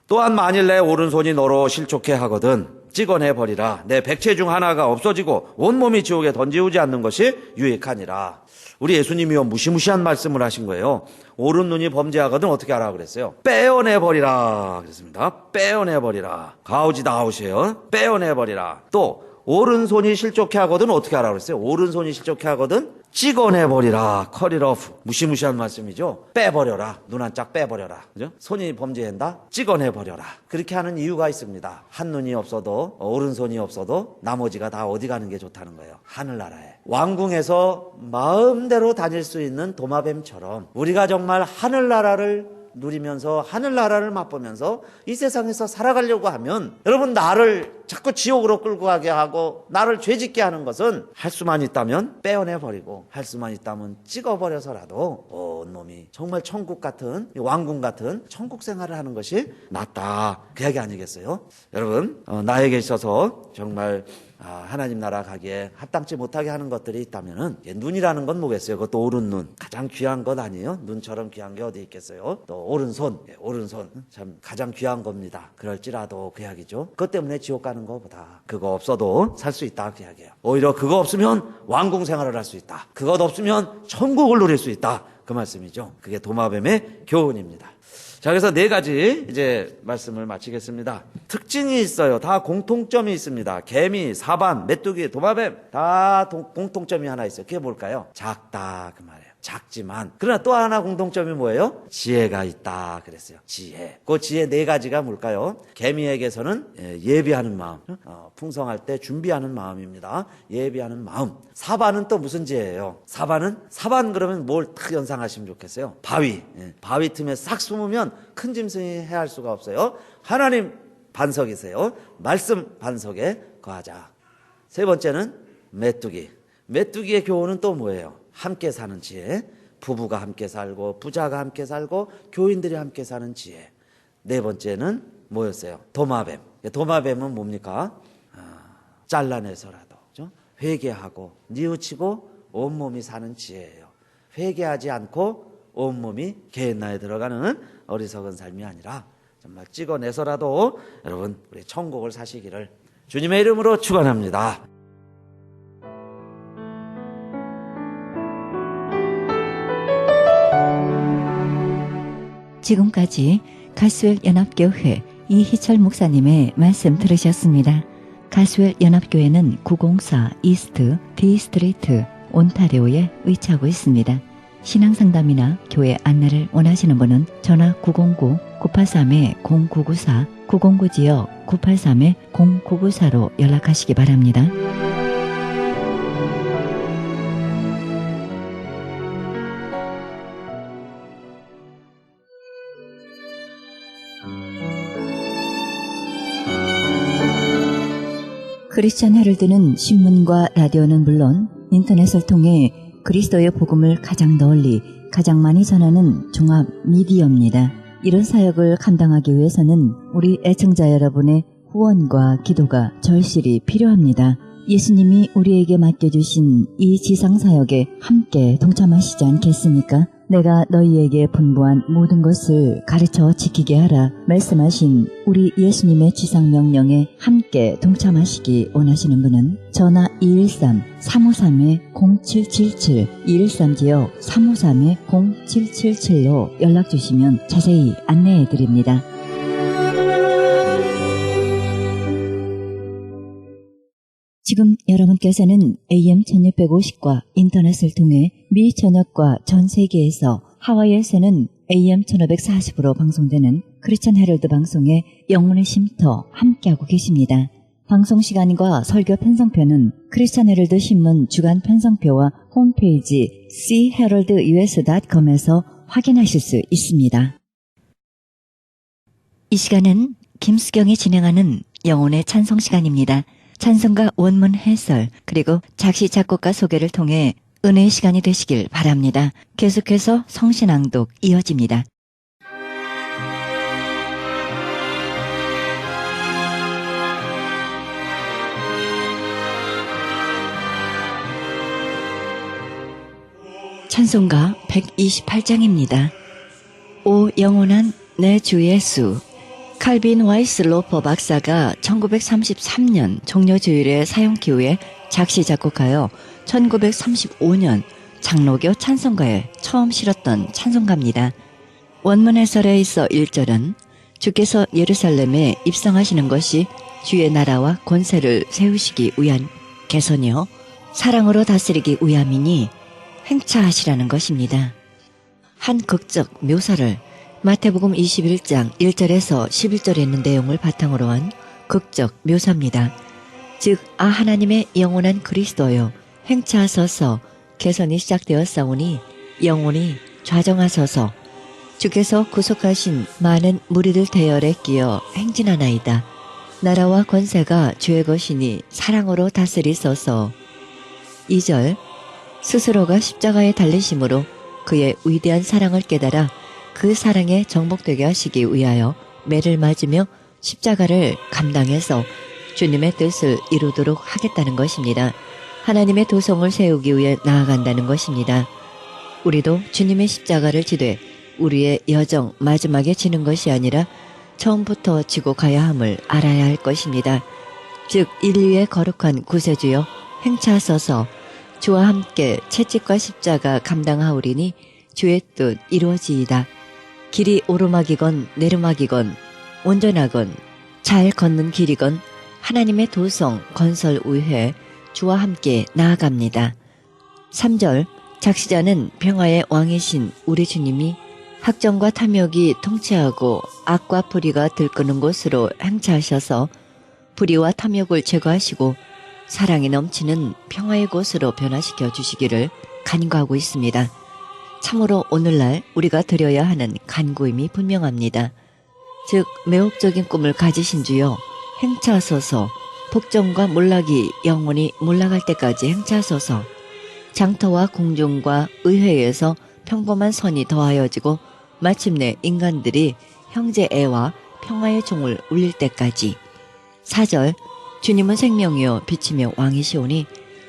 Speaker 3: 또한 만일 내 오른손이 너로 실족해 하거든 찍어내 버리라. 내 백체 중 하나가 없어지고 온몸이 지옥에 던지우지 않는 것이 유익하니라. 우리 예수님이요 무시무시한 말씀을 하신 거예요. 오른눈이 범죄하거든 어떻게 하라 그랬어요? 빼어내 버리라 그랬습니다. 빼어내 버리라. 가오지다 아웃이에요. 빼어내 버리라. 또 오른손이 실족해 하거든 어떻게 하라 그랬어요? 오른손이 실족해 하거든 찍어내버리라. cut it off. 무시무시한 말씀이죠. 빼버려라. 눈 한 짝 빼버려라. 그죠? 손이 범죄한다? 찍어내버려라. 그렇게 하는 이유가 있습니다. 한 눈이 없어도, 오른손이 없어도 나머지가 다 어디 가는 게 좋다는 거예요? 하늘나라에. 왕궁에서 마음대로 다닐 수 있는 도마뱀처럼 우리가 정말 하늘나라를 누리면서 하늘나라를 맛보면서 이 세상에서 살아가려고 하면, 여러분 나를 자꾸 지옥으로 끌고 가게 하고 나를 죄짓게 하는 것은 할 수만 있다면 빼어내버리고 할 수만 있다면 찍어버려서라도 온몸이 정말 천국 같은, 왕궁 같은 천국 생활을 하는 것이 낫다, 그 이야기 아니겠어요? 여러분 나에게 있어서 정말 하나님 나라 가기에 합당치 못하게 하는 것들이 있다면은, 눈이라는 건 뭐겠어요? 그것도 오른눈, 가장 귀한 것 아니에요? 눈처럼 귀한 게 어디 있겠어요? 또 오른손, 오른손 참 가장 귀한 겁니다. 그럴지라도 그 이야기죠. 그것 때문에 지옥 가는 것보다 그거 없어도 살 수 있다, 그 이야기예요. 오히려 그거 없으면 왕궁 생활을 할 수 있다, 그것 없으면 천국을 누릴 수 있다, 그 말씀이죠. 그게 도마뱀의 교훈입니다. 자, 그래서 네 가지 이제 말씀을 마치겠습니다. 특징이 있어요. 다 공통점이 있습니다. 개미, 사반, 메뚜기, 도마뱀 다 공통점이 하나 있어요. 그게 뭘까요? 작다, 그 말이에요. 작지만 그러나 또 하나 공통점이 뭐예요? 지혜가 있다 그랬어요. 지혜. 그 지혜 네 가지가 뭘까요? 개미에게서는 예비하는 마음, 풍성할 때 준비하는 마음입니다. 예비하는 마음. 사반은 또 무슨 지혜예요? 사반 그러면 뭘 딱 연상하시면 좋겠어요? 바위. 바위 틈에 싹 숨으면 큰 짐승이 해할 수가 없어요. 하나님 반석이세요. 말씀 반석에 거하자. 세 번째는 메뚜기. 메뚜기의 교훈은 또 뭐예요? 함께 사는 지혜. 부부가 함께 살고 부자가 함께 살고 교인들이 함께 사는 지혜. 네 번째는 뭐였어요? 도마뱀. 도마뱀은 뭡니까? 잘라내서라도 회개하고 뉘우치고 온몸이 사는 지혜예요. 회개하지 않고 온몸이 게hen나에 들어가는 어리석은 삶이 아니라 정말 찍어내서라도 여러분 우리 천국을 사시기를 주님의 이름으로 축원합니다.
Speaker 2: 지금까지 가스웰 연합교회 이희철 목사님의 말씀 들으셨습니다. 가스웰 연합교회는 904 이스트 D 스트리트 온타리오에 위치하고 있습니다. 신앙상담이나 교회 안내를 원하시는 분은 전화 909-983-0994, 909지역 983-0994로 연락하시기 바랍니다. 크리스천 헤럴드는 신문과 라디오는 물론 인터넷을 통해 그리스도의 복음을 가장 널리, 가장 많이 전하는 종합 미디어입니다. 이런 사역을 감당하기 위해서는 우리 애청자 여러분의 후원과 기도가 절실히 필요합니다. 예수님이 우리에게 맡겨주신 이 지상사역에 함께 동참하시지 않겠습니까? 내가 너희에게 분부한 모든 것을 가르쳐 지키게 하라 말씀하신 우리 예수님의 지상명령에 함께 동참하시기 원하시는 분은 전화 213-353-0777, 213지역 353-0777로 연락주시면 자세히 안내해드립니다. 지금 여러분께서는 AM 1650과 인터넷을 통해 미 전역과 전 세계에서 하와이에서는 AM 1540으로 방송되는 크리스천 헤럴드 방송의 영혼의 쉼터 함께하고 계십니다. 방송 시간과 설교 편성표는 크리스천 헤럴드 신문 주간 편성표와 홈페이지 cheheraldus.com에서 확인하실 수 있습니다. 이 시간은 김수경이 진행하는 영혼의 찬송 시간입니다. 찬송가 원문 해설 그리고 작시 작곡가 소개를 통해 은혜의 시간이 되시길 바랍니다. 계속해서 성신앙독 이어집니다. 찬송가 128장입니다. 오 영원한 내 주 예수. 칼빈 와이스 로퍼 박사가 1933년 종려주일에 사용기후에 작시 작곡하여 1935년 장로교 찬송가에 처음 실었던 찬송가입니다. 원문 해설에 있어 1절은 주께서 예루살렘에 입성하시는 것이 주의 나라와 권세를 세우시기 위한 개선이요 사랑으로 다스리기 위함이니 행차하시라는 것입니다. 한 극적 묘사를 마태복음 21장 1절에서 11절에 있는 내용을 바탕으로 한 극적 묘사입니다. 즉 하나님의 영원한 그리스도여 행차하소서 개선이 시작되었사오니 영원히 좌정하소서 주께서 구속하신 많은 무리들 대열에 끼어 행진하나이다. 나라와 권세가 주의 것이니 사랑으로 다스리소서. 2절 스스로가 십자가에 달리심으로 그의 위대한 사랑을 깨달아 그 사랑에 정복되게 하시기 위하여 매를 맞으며 십자가를 감당해서 주님의 뜻을 이루도록 하겠다는 것입니다. 하나님의 도성을 세우기 위해 나아간다는 것입니다. 우리도 주님의 십자가를 지되 우리의 여정 마지막에 지는 것이 아니라 처음부터 지고 가야 함을 알아야 할 것입니다. 즉 인류의 거룩한 구세주여 행차하소서. 주와 함께 채찍과 십자가 감당하오리니 주의 뜻 이루어지이다. 길이 오르막이건 내르막이건 온전하건 잘 걷는 길이건 하나님의 도성 건설 위해 주와 함께 나아갑니다. 3절 작시자는 평화의 왕이신 우리 주님이 학정과 탐욕이 통치하고 악과 불의가 들끄는 곳으로 행차하셔서 불의와 탐욕을 제거하시고 사랑이 넘치는 평화의 곳으로 변화시켜 주시기를 간구하고 있습니다. 참으로 오늘날 우리가 드려야 하는 간구임이 분명합니다. 즉 매혹적인 꿈을 가지신 주여 행차하소서. 복정과 몰락이 영원히 몰락할 때까지 행차하소서. 장터와 궁중과 의회에서 평범한 선이 더하여지고 마침내 인간들이 형제애와 평화의 종을 울릴 때까지. 4절 주님은 생명이요 빛이며 왕이시오니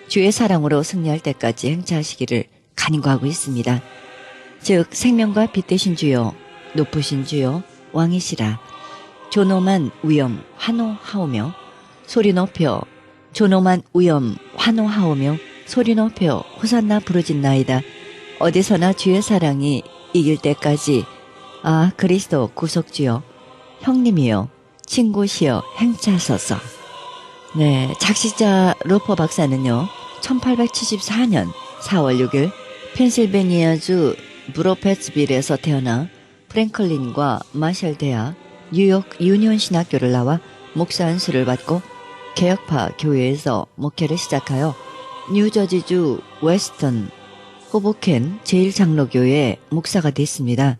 Speaker 2: 주의 사랑으로 승리할 때까지 행차하시기를 간구하고 있습니다. 즉 생명과 빛 되신 주여 높으신 주여 왕이시라. 존엄한 위엄 한호하오며 소리 높여 존엄한 위엄 환호하오며 소리 높여 호산나 부르짖나이다. 어디서나 주의 사랑이 이길 때까지. 아 그리스도 구속주여, 형님이여, 친구시여 행차하소서. 네, 작시자 로퍼 박사는요, 1874년 4월 6일 펜실베니아주 브로페츠빌에서 태어나 프랭클린과 마셜 대학, 뉴욕 유니온 신학교를 나와 목사 안수를 받고 개혁파 교회에서 목회를 시작하여 뉴저지주 웨스턴 호보켄 제1장로교회 목사가 됐습니다.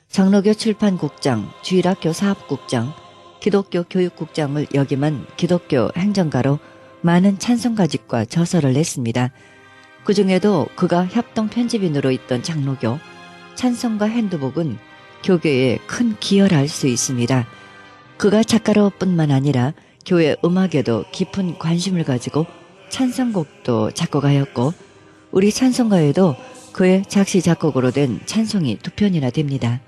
Speaker 2: 장로교 출판국장, 주일학교 사업국장, 기독교 교육국장을 역임한 기독교 행정가로 많은 찬송가집과 저서를 냈습니다. 그 중에도 그가 협동 편집인으로 있던 장로교 찬송가 핸드북은 교계에 큰 기여를 할 수 있습니다. 그가 작가로 뿐만 아니라 교회 음악에도 깊은 관심을 가지고 찬송곡도 작곡하였고 우리 찬송가에도 그의 작시 작곡으로 된 찬송이 2편이나 됩니다.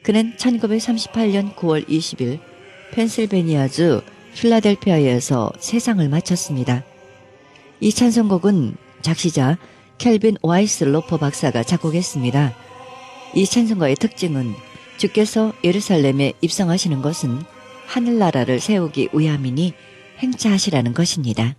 Speaker 2: 그는 1938년 9월 20일 펜실베니아주 필라델피아에서 세상을 마쳤습니다. 이 찬송곡은 작시자 켈빈 와이스 로퍼 박사가 작곡했습니다. 이 찬송가의 특징은 주께서 예루살렘에 입성하시는 것은 하늘나라를 세우기 위함이니 행차하시라는 것입니다.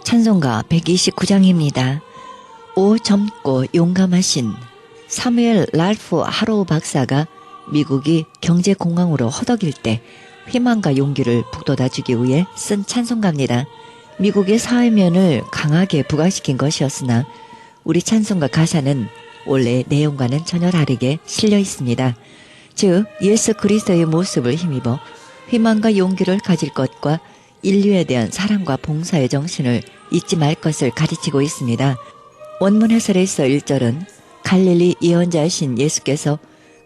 Speaker 2: 찬송가 129장입니다. 오 젊고 용감하신 사무엘 랄프 하로우 박사가 미국이 경제공황으로 허덕일 때 희망과 용기를 북돋아주기 위해 쓴 찬송가입니다. 미국의 사회면을 강하게 부각시킨 것이었으나 우리 찬송가 가사는 원래 내용과는 전혀 다르게 실려 있습니다. 즉 예수 그리스도의 모습을 힘입어 희망과 용기를 가질 것과 인류에 대한 사랑과 봉사의 정신을 잊지 말 것을 가르치고 있습니다. 원문 해설에서 1절은 갈릴리 예언자이신 예수께서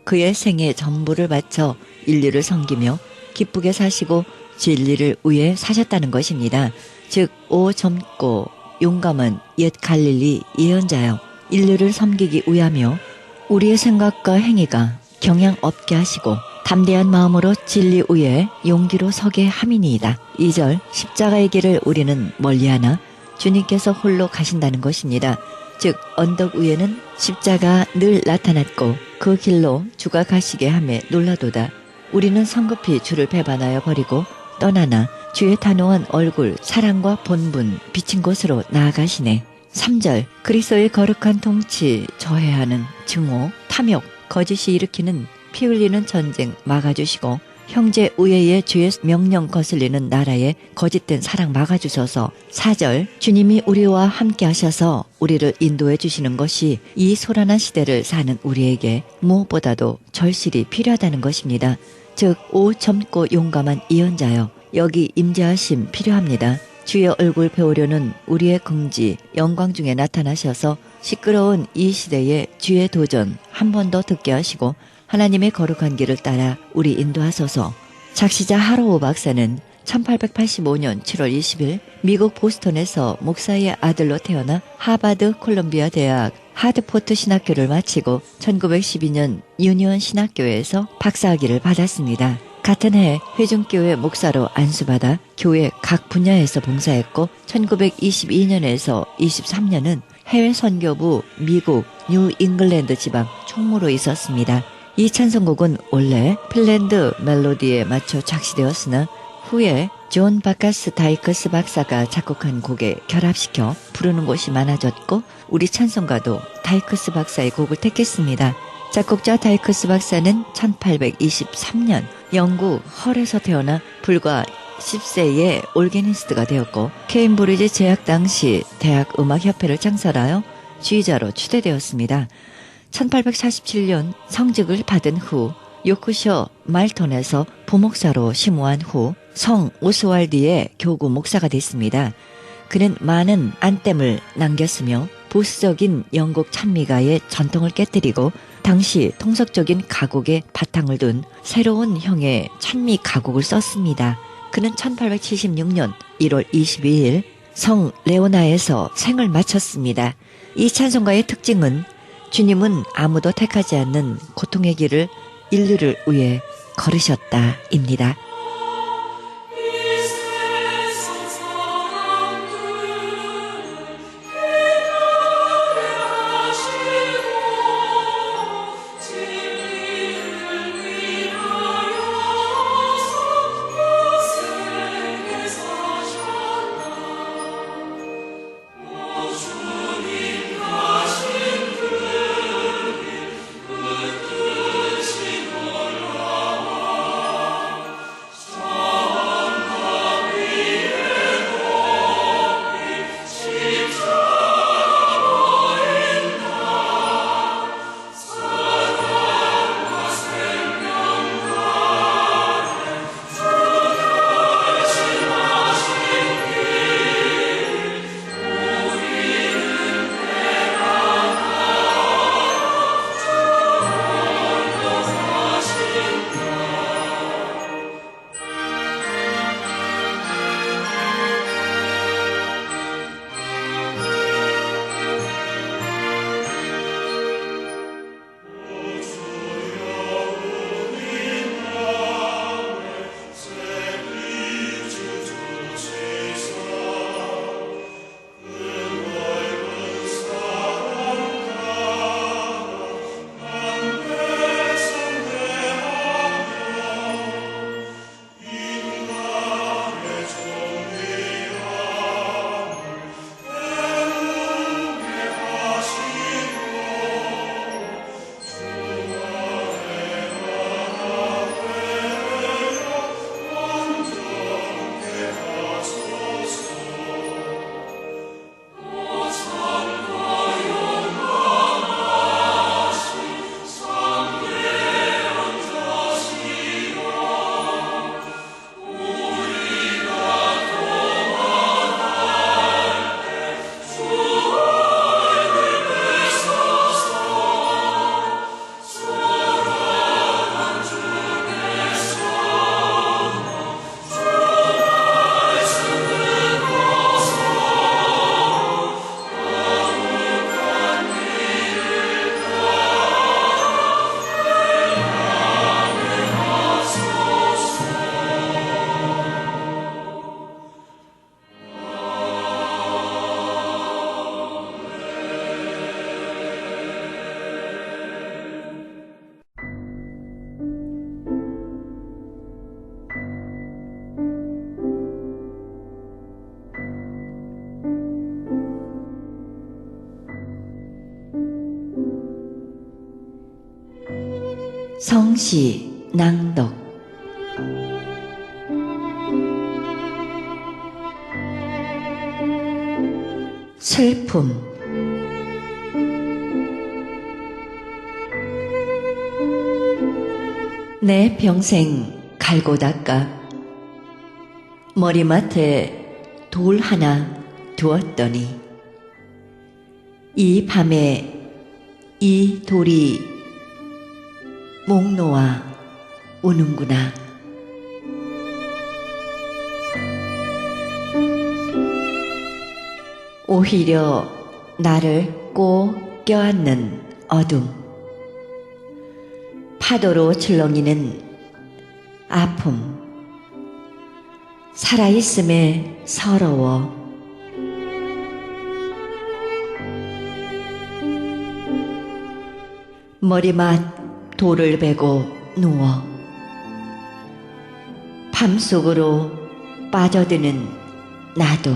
Speaker 2: 그의 생애 전부를 바쳐 인류를 섬기며 기쁘게 사시고 진리를 위해 사셨다는 것입니다. 즉, 오 젊고 용감한 옛 갈릴리 예언자여, 인류를 섬기기 위하며 우리의 생각과 행위가 경향 없게 하시고 담대한 마음으로 진리 위에 용기로 서게 함이니이다. 2절, 십자가의 길을 우리는 멀리하나 주님께서 홀로 가신다는 것입니다. 즉 언덕 위에는 십자가 늘 나타났고 그 길로 주가 가시게 함에 놀라도다. 우리는 성급히 주를 배반하여 버리고 떠나나 주의 단호한 얼굴, 사랑과 본분 비친 곳으로 나아가시네. 3절, 그리스도의 거룩한 통치 저해하는 증오, 탐욕, 거짓이 일으키는 피 흘리는 전쟁 막아주시고 형제 우애의 주의 명령 거슬리는 나라의 거짓된 사랑 막아주셔서. 4절, 주님이 우리와 함께 하셔서 우리를 인도해 주시는 것이 이 소란한 시대를 사는 우리에게 무엇보다도 절실히 필요하다는 것입니다. 즉, 오 젊고 용감한 예언자여, 여기 임재하심 필요합니다. 주의 얼굴 배우려는 우리의 긍지, 영광 중에 나타나셔서 시끄러운 이 시대에 주의 도전 한 번 더 듣게 하시고 하나님의 거룩한 길을 따라 우리 인도하소서. 작시자 하로우 박사는 1885년 7월 20일 미국 보스턴에서 목사의 아들로 태어나 하버드 콜롬비아 대학 하드포트 신학교를 마치고 1912년 유니온 신학교에서 박사학위를 받았습니다. 같은 해 회중교회 목사로 안수받아 교회 각 분야에서 봉사했고 1922년에서 23년은 해외 선교부 미국 뉴 잉글랜드 지방 총무로 있었습니다. 이 찬송곡은 원래 핀란드 멜로디에 맞춰 작시되었으나 후에 존 바카스 다이크스 박사가 작곡한 곡에 결합시켜 부르는 곳이 많아졌고 우리 찬송가도 다이크스 박사의 곡을 택했습니다. 작곡자 다이크스 박사는 1823년 영국 헐에서 태어나 불과 10세의 올게니스트가 되었고 케임브리지 재학 당시 대학 음악협회를 창설하여 지휘자로 추대되었습니다. 1847년 성직을 받은 후 요크셔 말톤에서 부목사로 심우한 후 성 오스왈드의 교구 목사가 됐습니다. 그는 많은 안댐을 남겼으며 보수적인 영국 찬미가의 전통을 깨뜨리고 당시 통속적인 가곡에 바탕을 둔 새로운 형의 찬미 가곡을 썼습니다. 그는 1876년 1월 22일 성 레오나에서 생을 마쳤습니다. 이 찬송가의 특징은 주님은 아무도 택하지 않는 고통의 길을 인류를 위해 걸으셨다입니다. 성시 낭독 슬픔 내 평생 갈고 닦아 머리맡에 돌 하나 두었더니 이 밤에 이 돌이 목 놓아 우는구나. 오히려 나를 꼭 껴안는 어둠, 파도로 출렁이는 아픔, 살아있음에 서러워 머리맡 돌을 베고 누워 밤속으로 빠져드는 나도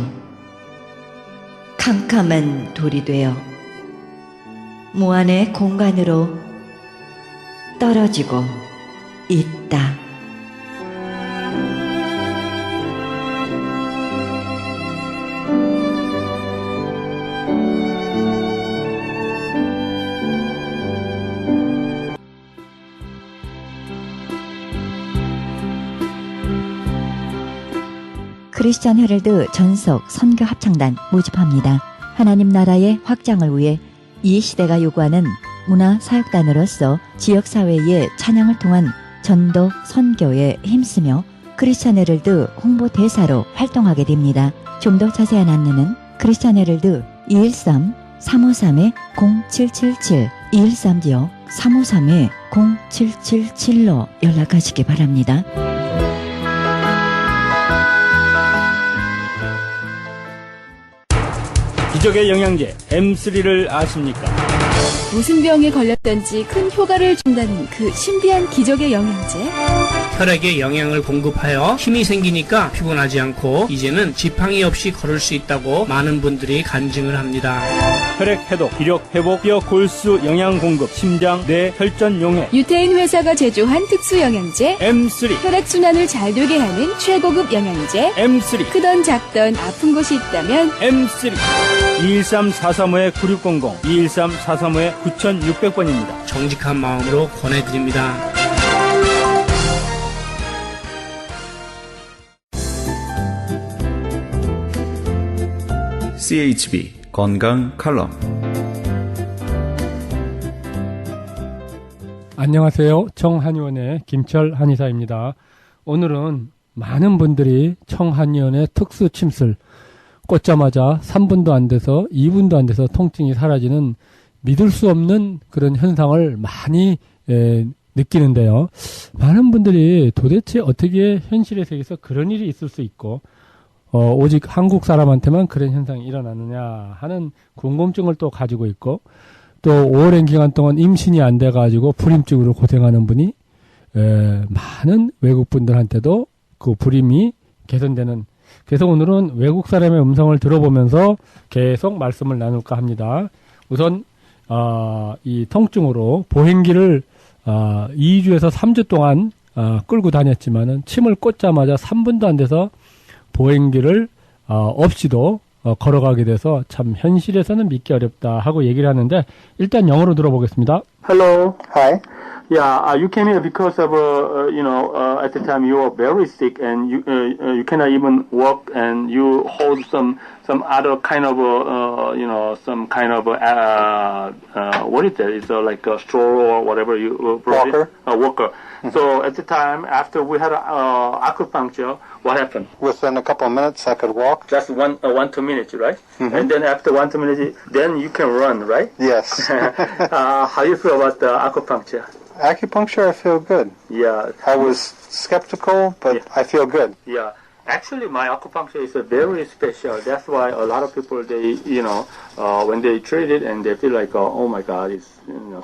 Speaker 2: 캄캄한 돌이 되어 무한의 공간으로 떨어지고 있다. 크리스천 헤럴드 전속 선교 합창단 모집합니다. 하나님 나라의 확장을 위해 이 시대가 요구하는 문화 사역단으로서 지역사회의 찬양을 통한 전도 선교에 힘쓰며 크리스천 헤럴드 홍보대사로 활동하게 됩니다. 좀 더 자세한 안내는 크리스천 헤럴드 213-353-0777 213-353-0777로 연락하시기 바랍니다.
Speaker 4: 기적의 영양제 M3를 아십니까?
Speaker 5: 무슨 병에 걸렸던지 큰 효과를 준다는 그 신비한 기적의 영양제.
Speaker 6: 혈액에 영양을 공급하여 힘이 생기니까 피곤하지 않고 이제는 지팡이 없이 걸을 수 있다고 많은 분들이 간증을 합니다.
Speaker 4: 혈액 해독, 기력 회복, 뼈 골수 영양 공급, 심장, 뇌, 혈전 용해.
Speaker 5: 유태인 회사가 제조한 특수 영양제.
Speaker 4: M3,
Speaker 5: 혈액순환을 잘 되게 하는 최고급 영양제.
Speaker 4: M3,
Speaker 5: 크던 작던 아픈 곳이 있다면
Speaker 4: M3. 213-435-9600, 213-435-9600번입니다.
Speaker 6: 정직한 마음으로 권해드립니다.
Speaker 1: CHB 건강 칼럼.
Speaker 7: 안녕하세요. 청한의원의 김철 한의사입니다. 오늘은 많은 분들이 청한의원의 특수 침술, 꽂자마자 3분도 안 돼서 2분도 안 돼서 통증이 사라지는 믿을 수 없는 그런 현상을 많이 느끼는데요. 많은 분들이 도대체 어떻게 현실의 세계에서 그런 일이 있을 수 있고 오직 한국 사람한테만 그런 현상이 일어나느냐 하는 궁금증을 또 가지고 있고, 또 오랜 기간 동안 임신이 안 돼가지고 불임증으로 고생하는 분이 많은 외국 분들한테도 그 불임이 개선되는, 그래서 오늘은 외국 사람의 음성을 들어보면서 계속 말씀을 나눌까 합니다. 우선 이 통증으로 보행기를 2주에서 3주 동안 끌고 다녔지만은 침을 꽂자마자 3분도 안 돼서 보행기를 없이도 걸어가게 돼서 참 현실에서는 믿기 어렵다 하고 얘기를 하는데, 일단 영어로 들어보겠습니다.
Speaker 4: Hello. Hi. Yeah, you came here because of at the time you were very sick and you cannot even walk and you hold some other kind of some kind of what is that? It's like a straw or whatever you
Speaker 8: Walker.
Speaker 4: A walker. Mm-hmm. So at the time after we had acupuncture, what happened?
Speaker 8: Within a couple of minutes, I could walk.
Speaker 4: Just 1-2 minutes, right?
Speaker 8: Mm-hmm.
Speaker 4: And then after 1-2 minutes, then you can run, right?
Speaker 8: Yes.
Speaker 4: How do you feel about the acupuncture?
Speaker 8: Acupuncture, I feel good.
Speaker 4: Yeah.
Speaker 8: I was skeptical, but
Speaker 4: Yeah.
Speaker 8: I feel good.
Speaker 4: Yeah. Actually, my acupuncture is very special. That's why a lot of people, they, when they treat it and they feel like, oh my God, it's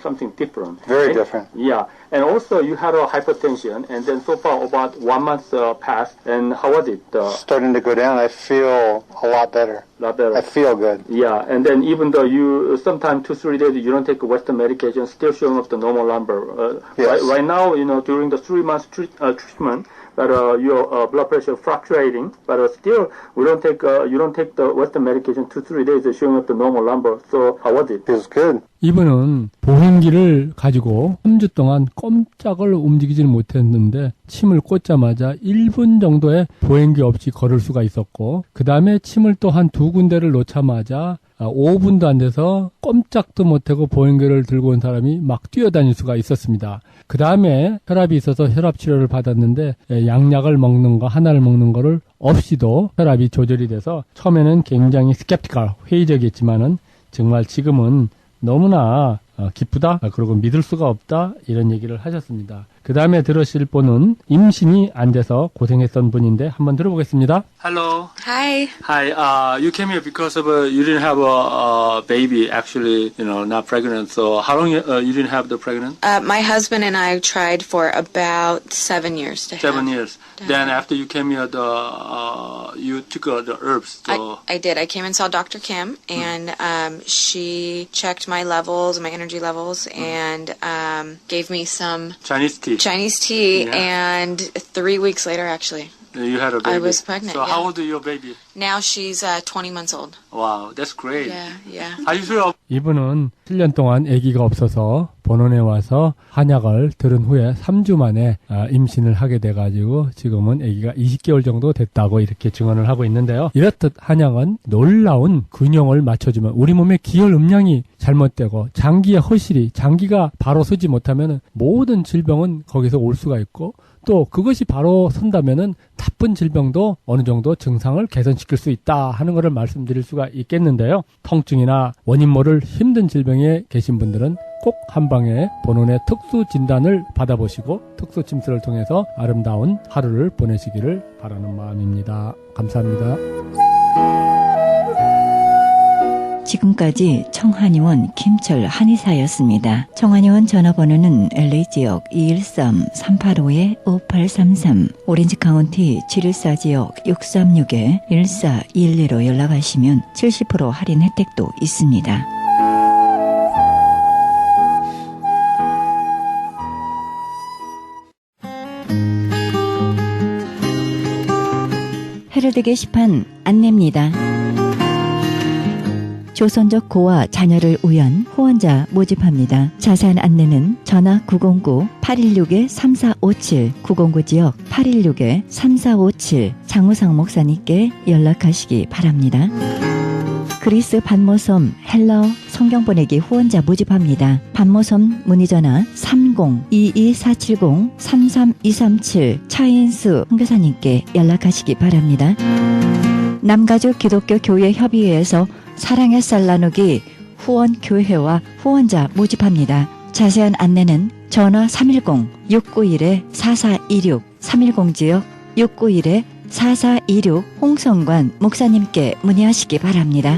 Speaker 4: something different.
Speaker 8: Very different.
Speaker 4: Yeah. And also, you had a hypertension, and then so far about 1 month passed. And how was it?
Speaker 8: Starting to go down. I feel a lot better.
Speaker 4: Lot better.
Speaker 8: I feel good.
Speaker 4: Yeah. And then even though you sometimes 2-3 days you don't take Western medication, still showing up the normal number.
Speaker 8: Yes.
Speaker 4: Right now, during the 3 months treatment, but your blood pressure fluctuating, but still we don't take you don't take the Western medication 2-3 days, it's showing up the normal number. So how was it?
Speaker 8: Feels good.
Speaker 7: 이분은 보행기를 가지고 3주 동안 꼼짝을 움직이지는 못했는데 침을 꽂자마자 1분 정도의 보행기 없이 걸을 수가 있었고 그 다음에 침을 또 한 2군데를 놓자마자 5분도 안 돼서 꼼짝도 못하고 보행기를 들고 온 사람이 막 뛰어다닐 수가 있었습니다. 그 다음에 혈압이 있어서 혈압 치료를 받았는데 양약을 먹는 거 하나를 먹는 거를 없이도 혈압이 조절이 돼서 처음에는 굉장히 스캡티컬 회의적이었지만은 정말 지금은 너무나 기쁘다 그리고 믿을 수가 없다 이런 얘기를 하셨습니다. 그 다음에 들으실 분은 임신이 안 돼서 고생했던 분인데 한번 들어보겠습니다.
Speaker 6: Hello.
Speaker 9: Hi.
Speaker 6: Hi. You came here because of you didn't have a baby, actually, not pregnant. So how long you didn't have the pregnant?
Speaker 9: My husband and I tried for about 7 years to
Speaker 6: 7
Speaker 9: have.
Speaker 6: years. Then after you came here, you took the herbs. So
Speaker 9: I did. I came and saw Dr. Kim, and she checked my levels, my energy levels, and gave me some
Speaker 6: Chinese tea.
Speaker 9: tea.
Speaker 6: Yeah.
Speaker 9: And 3 weeks later, actually,
Speaker 6: You had a baby.
Speaker 9: I was pregnant.
Speaker 6: So
Speaker 9: yeah.
Speaker 6: how old is your baby?
Speaker 9: Now she's 20 months old.
Speaker 6: Wow, that's great.
Speaker 9: Yeah.
Speaker 6: How you feel?
Speaker 7: 이분은 7년 동안 아기가 없어서 본원에 와서 한약을 들은 후에 3주 만에 임신을 하게 돼가지고 지금은 아기가 20개월 정도 됐다고 이렇게 증언을 하고 있는데요. 이렇듯 한약은 놀라운 균형을 맞춰주면 우리 몸의 기혈 음량이 잘못되고 장기의 허실이 장기가 바로 서지 못하면 모든 질병은 거기서 올 수가 있고 또 그것이 바로 선다면은 나쁜 질병도 어느 정도 증상을 개선시킬 수 있다 하는 것을 말씀드릴 수가 있겠는데요. 통증이나 원인 모를 힘든 질병에 계신 분들은 꼭 한방에 본원의 특수 진단을 받아보시고 특수 침수를 통해서 아름다운 하루를 보내시기를 바라는 마음입니다. 감사합니다.
Speaker 2: 지금까지 청한의원 김철 한의사였습니다. 청한의원 전화번호는 LA지역 213-385-5833, 오렌지카운티 714지역 636-1412로 연락하시면 70% 할인 혜택도 있습니다. 헤럴드 게시판 안내입니다. 조선족 고아 자녀를 위한 후원자 모집합니다. 자세한 안내는 전화 909-816-3457, 909지역 816-3457 장우상 목사님께 연락하시기 바랍니다. 그리스 반모섬 헬러 성경 보내기 후원자 모집합니다. 반모섬 문의전화 30-22470-33237 차인수 선교사님께 연락하시기 바랍니다. 남가죽 기독교 교회 협의회에서 사랑의 쌀 나누기 후원교회와 후원자 모집합니다. 자세한 안내는 전화 310-691-4426, 310지역 691-4426 홍성관 목사님께 문의하시기 바랍니다.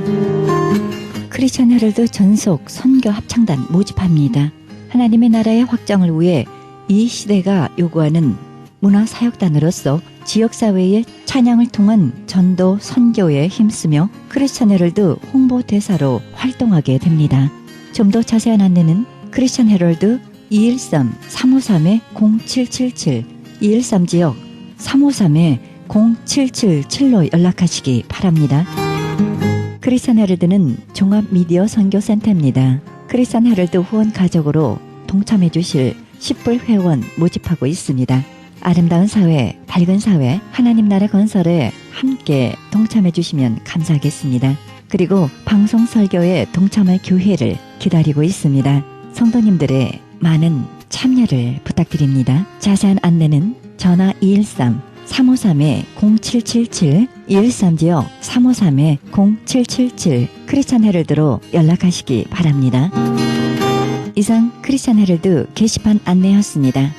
Speaker 2: 크리스천 헤럴드 전속 선교 합창단 모집합니다. 하나님의 나라의 확장을 위해 이 시대가 요구하는 문화사역단으로서 지역사회의 찬양을 통한 전도 선교에 힘쓰며 크리스천 헤럴드 홍보대사로 활동하게 됩니다. 좀 더 자세한 안내는 크리스천 헤럴드 213-353-0777, 213지역 353-0777로 연락하시기 바랍니다. 크리스천 헤럴드는 종합미디어 선교센터입니다. 크리스천 헤럴드 후원 가족으로 동참해 주실 10불 회원 모집하고 있습니다. 아름다운 사회, 밝은 사회, 하나님 나라 건설에 함께 동참해 주시면 감사하겠습니다. 그리고 방송 설교에 동참할 교회를 기다리고 있습니다. 성도님들의 많은 참여를 부탁드립니다. 자세한 안내는 전화 213-353-0777, 213지역 353-0777 크리스천 헤럴드로 연락하시기 바랍니다. 이상 크리스천 헤럴드 게시판 안내였습니다.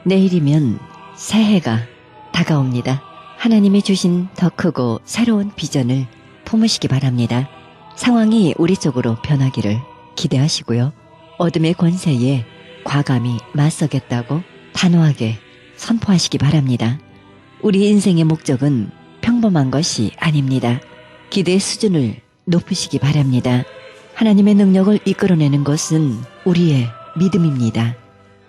Speaker 2: 내일이면 새해가 다가옵니다. 하나님이 주신 더 크고 새로운 비전을 품으시기 바랍니다. 상황이 우리 쪽으로 변하기를 기대하시고요. 어둠의 권세에 과감히 맞서겠다고 단호하게 선포하시기 바랍니다. 우리 인생의 목적은 평범한 것이 아닙니다. 기대의 수준을 높이시기 바랍니다. 하나님의 능력을 이끌어내는 것은 우리의 믿음입니다.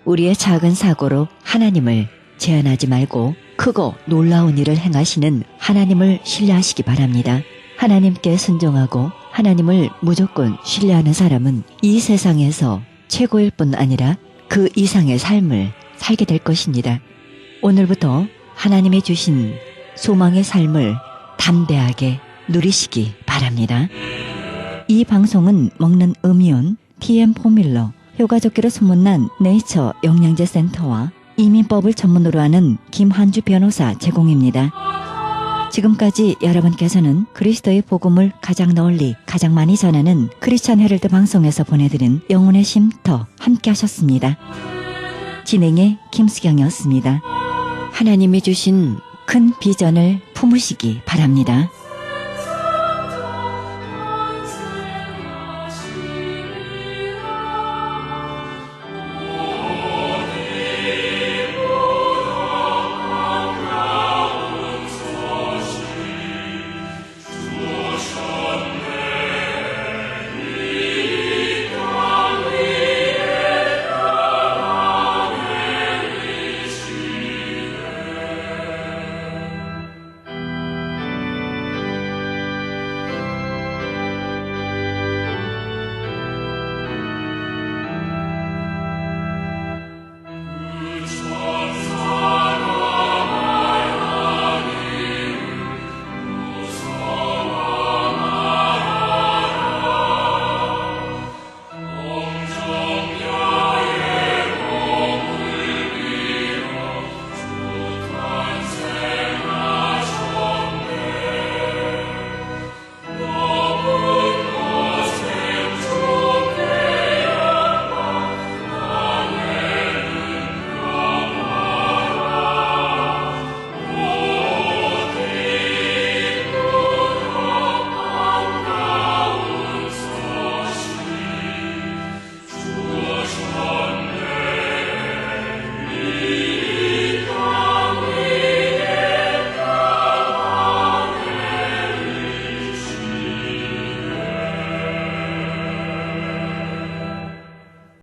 Speaker 2: 우리의 작은 사고로 하나님을 제한하지 말고 크고 놀라운 일을 행하시는 하나님을 신뢰하시기 바랍니다. 하나님께 순종하고 하나님을 무조건 신뢰하는 사람은 이 세상에서 최고일 뿐 아니라 그 이상의 삶을 살게 될 것입니다. 오늘부터 하나님이 주신 소망의 삶을 담대하게 누리시기 바랍니다. 이 방송은 먹는 음이온 TM 포뮬러 효과좋기로 소문난 네이처 영양제 센터와 이민법을 전문으로 하는 김한주 변호사 제공입니다. 지금까지 여러분께서는 그리스도의 복음을 가장 널리 가장 많이 전하는 크리스찬 헤럴드 방송에서 보내드린 영혼의 쉼터 함께 하셨습니다. 진행의 김수경이었습니다. 하나님이 주신 큰 비전을 품으시기 바랍니다.